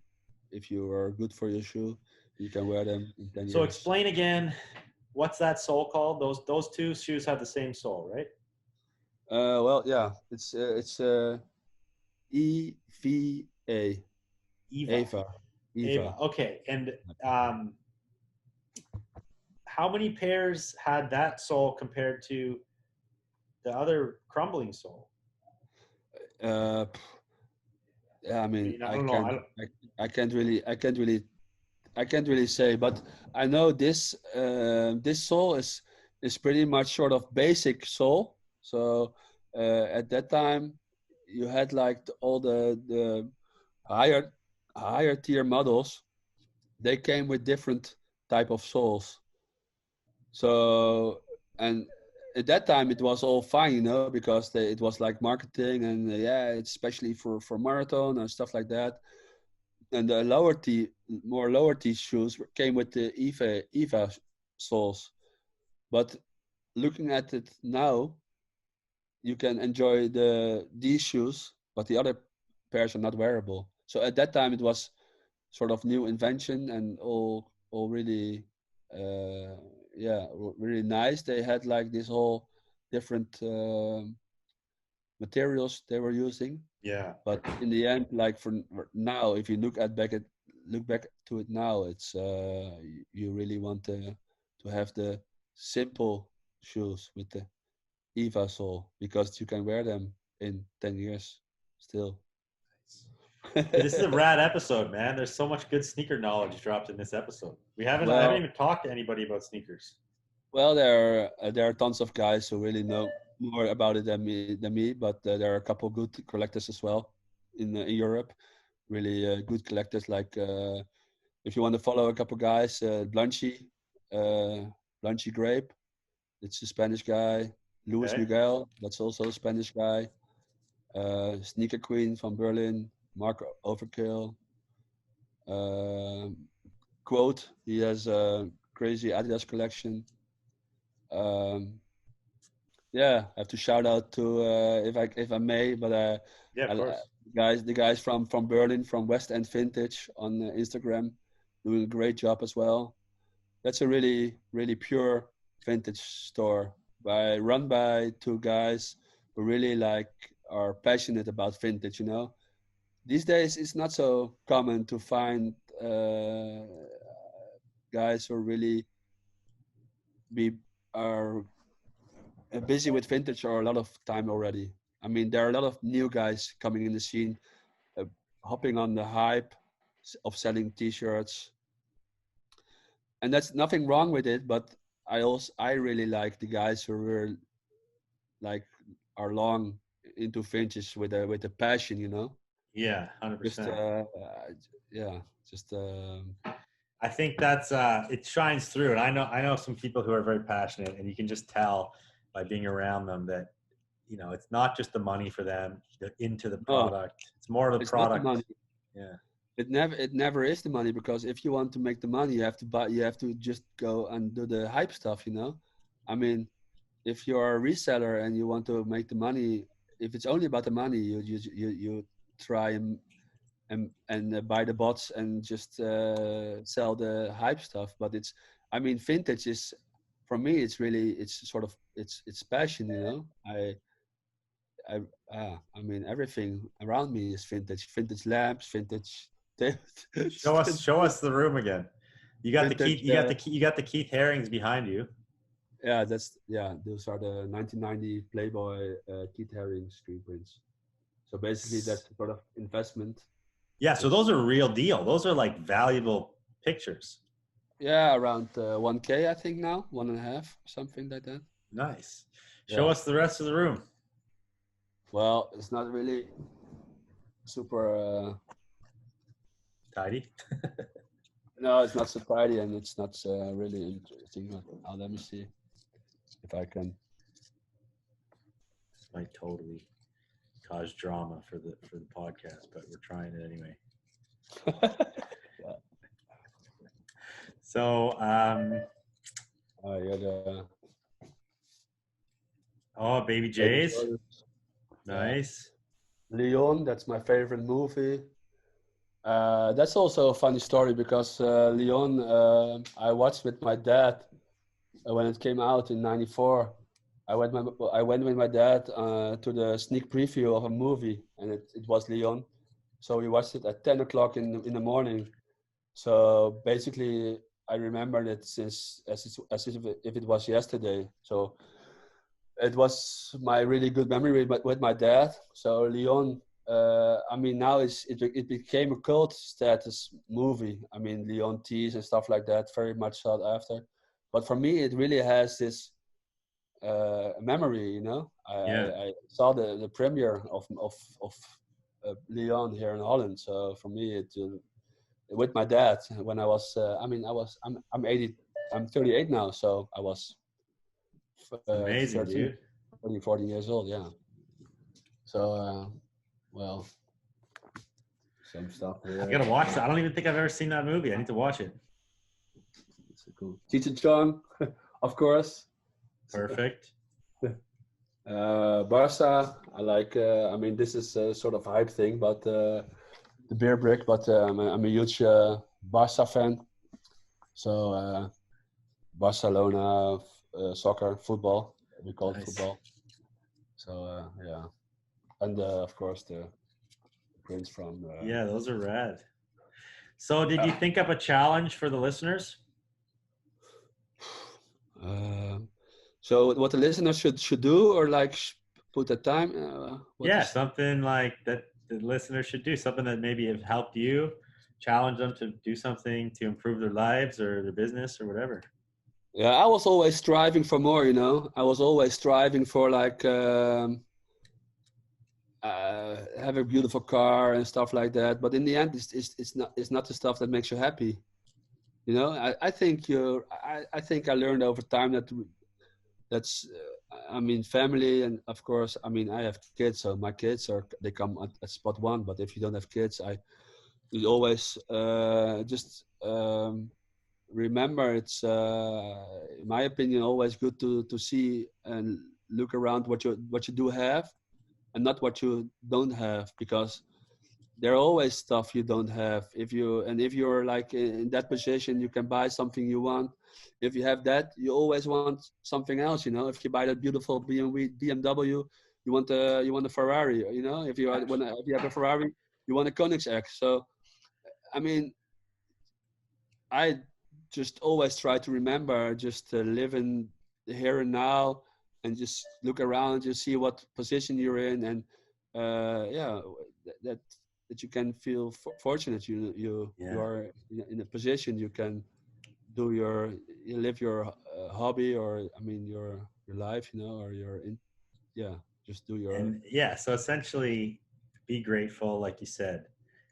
S3: are good for your shoe, you can wear them in 10
S1: So,
S3: years.
S1: explain again. What's that sole called? Those two shoes have the same sole, right?
S3: Well, yeah, it's EVA,
S1: Eva.
S3: Eva,
S1: Eva.
S3: Eva.
S1: Okay. And um, how many pairs had that sole compared to the other crumbling sole?
S3: Uh, yeah, I mean,
S1: I don't know.
S3: I can't really say, but I know this sole is pretty much sort of basic sole. So at that time, you had like all the higher higher tier models. They came with different type of soles. So and at that time it was all fine, you know, because it was like marketing and yeah, it's especially for marathon and stuff like that. And the more lower T shoes came with the Eva soles. But looking at it now, you can enjoy these shoes, but the other pairs are not wearable. So at that time, it was sort of new invention and all really, uh, yeah, really nice. They had like this whole different materials they were using.
S1: Yeah.
S3: But in the end, like for now, if you look back to it now, it's you really want to have the simple shoes with the Eva sole because you can wear them in 10 years still.
S1: Hey, this is a rad episode, man. There's so much good sneaker knowledge dropped in this episode. I haven't
S3: well,
S1: even talked to anybody about sneakers.
S3: well, there are tons of guys who really know more about it than me. But there are a couple good collectors as well in Europe. Really good collectors. Like if you want to follow a couple guys, uh, Blanchy Grape. It's a Spanish guy. Luis
S1: Okay.
S3: Miguel. That's also a Spanish guy. Sneaker Queen from Berlin. Mark Overkill. Uh, Quote. He has a crazy Adidas collection. Um, yeah, I have to shout out to if I may, but
S1: Yeah, of
S3: I,
S1: course.
S3: the guys from Berlin from West End Vintage on Instagram doing a great job as well. That's a really pure vintage store run by two guys who really like are passionate about vintage. You know, these days it's not so common to find guys who really be are busy with vintage for a lot of time already. I mean, there are a lot of new guys coming in the scene, uh, hopping on the hype of selling T-shirts, and that's nothing wrong with it. But I really like the guys who were like are long into vintage with a passion, you know.
S1: Yeah,
S3: Just
S1: 100%.
S3: yeah, just
S1: I think that's it shines through, and I know some people who are very passionate, and you can just tell by being around them that it's not just the money for them. They're into the
S3: no,
S1: product. It's more of the
S3: it's not the
S1: product.
S3: money.
S1: Yeah.
S3: It never is the money because if you want to make the money, you have to just go and do the hype stuff, you know. I mean, if you're a reseller and you want to make the money, if it's only about the money, you try and buy the bots and just sell the hype stuff. But I mean, vintage is for me. It's sort of it's passion, you know. I I mean, everything around me is vintage. Vintage lamps, vintage.
S1: Show us the room again. You got the
S3: Vintage.
S1: Keith. You got the Keith Herrings behind you.
S3: Yeah, those are the 1990 Playboy Keith Haring screen prints. So basically, that's sort of investment.
S1: Yeah, so
S3: It's
S1: those are real deal. Those are like valuable pictures.
S3: yeah, around 1K, I think now, 1.5, something like that.
S1: Nice. Show
S3: Yeah.
S1: us the rest of the room.
S3: Well, it's not really super.
S1: Tidy.
S3: No, it's not so tidy, and it's not really interesting. Let me see if I can.
S1: This might totally cause drama for the podcast, but we're trying it anyway.
S3: Yeah.
S1: So,
S3: Yeah,
S1: oh, Baby
S3: Baby
S1: J's.
S3: Jordans. Yeah.
S1: Nice.
S3: Leon, that's my favorite movie. That's also a funny story because Leon, I watched with my dad when it came out in '94. I went with my dad to the sneak preview of a movie, and it was Leon. So we watched it at 10 o'clock in the morning. So basically, I remembered it as if it was yesterday. So it was my really good memory with my dad. So Leon, I mean, now it became a cult status movie. I mean, Leon teas and stuff like that, very much sought after. But for me, it really has this. memory. You know,
S1: Yeah.
S3: I saw the premiere of Leon here in Holland. So for me, with my dad when I was. I'm 80. I'm 38 now, so I was
S1: It's amazing,
S3: 13,
S1: dude.
S3: 13, 14 years old. Yeah. So well, some stuff
S1: I
S3: here.
S1: gotta watch that. I don't even think I've ever seen that movie. I need to watch it.
S3: It's cool. Cheech and Chong, of course.
S1: Perfect.
S3: Barca, I like. This is a sort of hype thing, but the beer brick. But I'm a huge Barca fan. So Barcelona, soccer, football. We call it
S1: Nice.
S3: football. So yeah, and of course the prince from.
S1: Yeah, those are rad. So, did you think up a challenge for the listeners?
S3: Uh, so what the listeners should do, or like put a time. What
S1: Yeah,
S3: is?
S1: something like that the listeners should do. Something that maybe have helped you, challenge them to do something to improve their lives or their business or whatever.
S3: Yeah, I was always striving for more. You know, I was always striving for like. Have a beautiful car and stuff like that. But in the end, it's not the stuff that makes you happy. You know, I think I think I learned over time that that's family, and of course I have kids, so my kids they come at spot one. But if you don't have kids, I you always just remember it's in my opinion always good to see and look around what you do have and not what you don't have, because there are always stuff you don't have. If you're like in that position, you can buy something you want. If you have that, you always want something else. You know, if you buy that beautiful BMW, you want a Ferrari. You know, if you have a Ferrari, you want a Koenigsegg. So I mean, I just always try to remember just to live in the here and now, and just look around, just see what position you're in, and yeah, that that you can feel fortunate. You
S1: Yeah.
S3: are in a position you can you live your hobby, or your life, you know, or your in yeah, just do your
S1: And yeah, so essentially be grateful, like you said.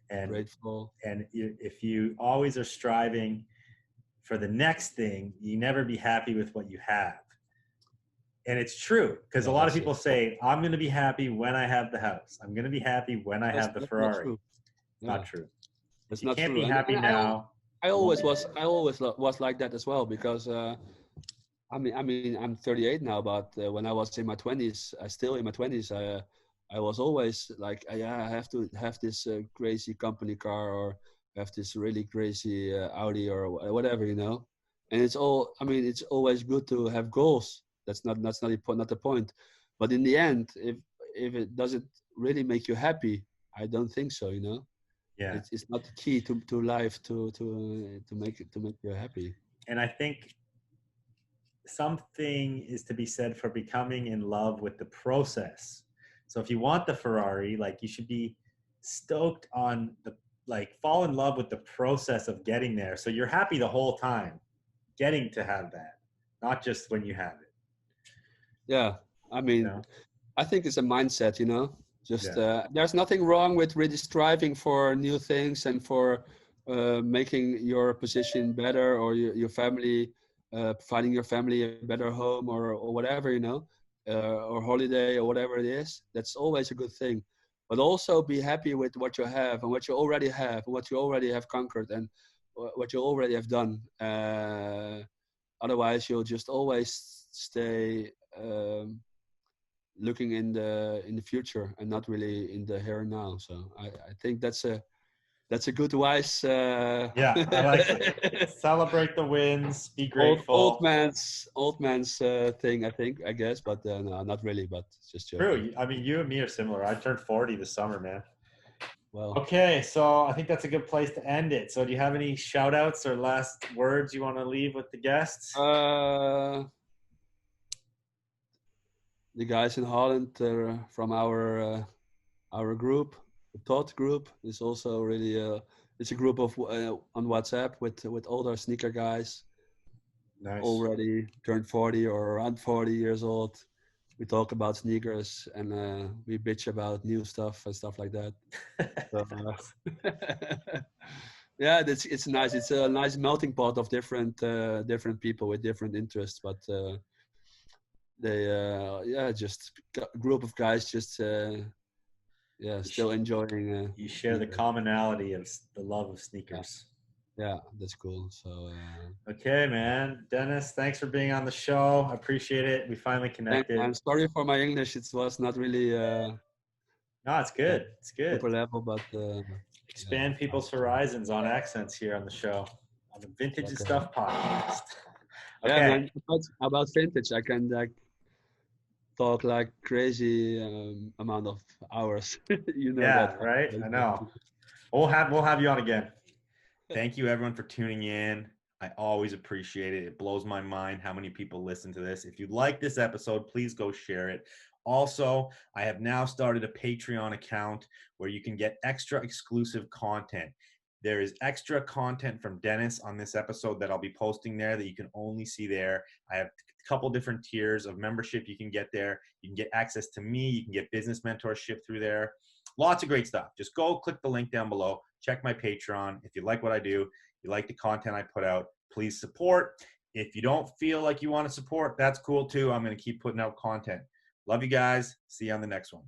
S1: And
S3: grateful.
S1: if you always are striving for the next thing, you never be happy with what you have. And it's true because a
S3: Yeah,
S1: lot of
S3: that's it.
S1: people say, I'm going to be happy when I have the house. I'm going to be happy when I have the
S3: That's not
S1: Ferrari.
S3: true.
S1: It's not
S3: Yeah,
S1: true. If
S3: that's
S1: you
S3: not
S1: can't
S3: true.
S1: be
S3: And
S1: happy now,
S3: I
S1: you won't
S3: always
S1: be.
S3: was like that as well, because I'm 38 now, but when I was in my 20s, I still in my 20s, I was always like, yeah, I have to have this crazy company car, or have this really crazy Audi, or whatever, you know. And it's always good to have goals. Not the point. But in the end, if it doesn't really make you happy, I don't think so, you know.
S1: Yeah.
S3: It's not the key to life to make you happy.
S1: And I think something is to be said for becoming in love with the process. So if you want the Ferrari, like you should be stoked on fall in love with the process of getting there. So you're happy the whole time getting to have that, not just when you have it,
S3: Yeah, I
S1: you
S3: mean,
S1: know?
S3: I think it's a mindset, you know. Just
S1: Yeah.
S3: there's nothing wrong with really striving for new things and for making your position better, or your family, providing your family a better home, or whatever, you know, or holiday, or whatever it is. That's always a good thing. But also be happy with what you have and what you already have, and what you already have conquered, and what you already have done. Otherwise, you'll just always stay. Looking in the future and not really in the here and now. So I think that's a good wise
S1: Yeah, I like it. Celebrate the wins, be grateful.
S3: old man's thing, I guess, but no, not really, but just joking.
S1: True. I mean, you and me are similar. I turned 40 this summer, man.
S3: Well,
S1: Okay, so I think that's a good place to end it. So do you have any shout outs or last words you want to leave with the guests?
S3: the guys in Holland from our group, the Todd group, is also really it's a group of on WhatsApp with older sneaker guys.
S1: Nice.
S3: already turned 40 or around 40 years old. We talk about sneakers and we bitch about new stuff and stuff like that. So, yeah, it's nice. It's a nice melting pot of different people with different interests, but they yeah, just group of guys just yeah, still enjoying
S1: You share the
S3: sneakers.
S1: commonality of the love of
S3: Yeah,
S1: sneakers.
S3: yeah, that's cool. So
S1: Okay, man. Dennis, thanks for being on the show. I appreciate it. We finally
S3: thanks, man.
S1: connected.
S3: Sorry for my English. It was not really
S1: No, it's
S3: yeah,
S1: good. It's good.
S3: super level, but yeah,
S1: Expand people's horizons on accents here on the show, on the Vintage and
S3: okay.
S1: Stuff podcast.
S3: Yeah,
S1: Okay.
S3: man. About vintage, I can like talk like crazy amount of hours. You know
S1: Yeah,
S3: that.
S1: right? I know. We'll have you on again. Thank you everyone for tuning in. I always appreciate it. It blows my mind how many people listen to this. If you like this episode, please go share it. Also, I have now started a Patreon account where you can get extra exclusive content. There is extra content from Dennis on this episode that I'll be posting there that you can only see there. I have a couple different tiers of membership you can get there. You can get access to me. You can get business mentorship through there. Lots of great stuff. Just go click the link down below. Check my Patreon. If you like what I do, you like the content I put out, please support. If you don't feel like you want to support, that's cool too. I'm going to keep putting out content. Love you guys. See you on the next one.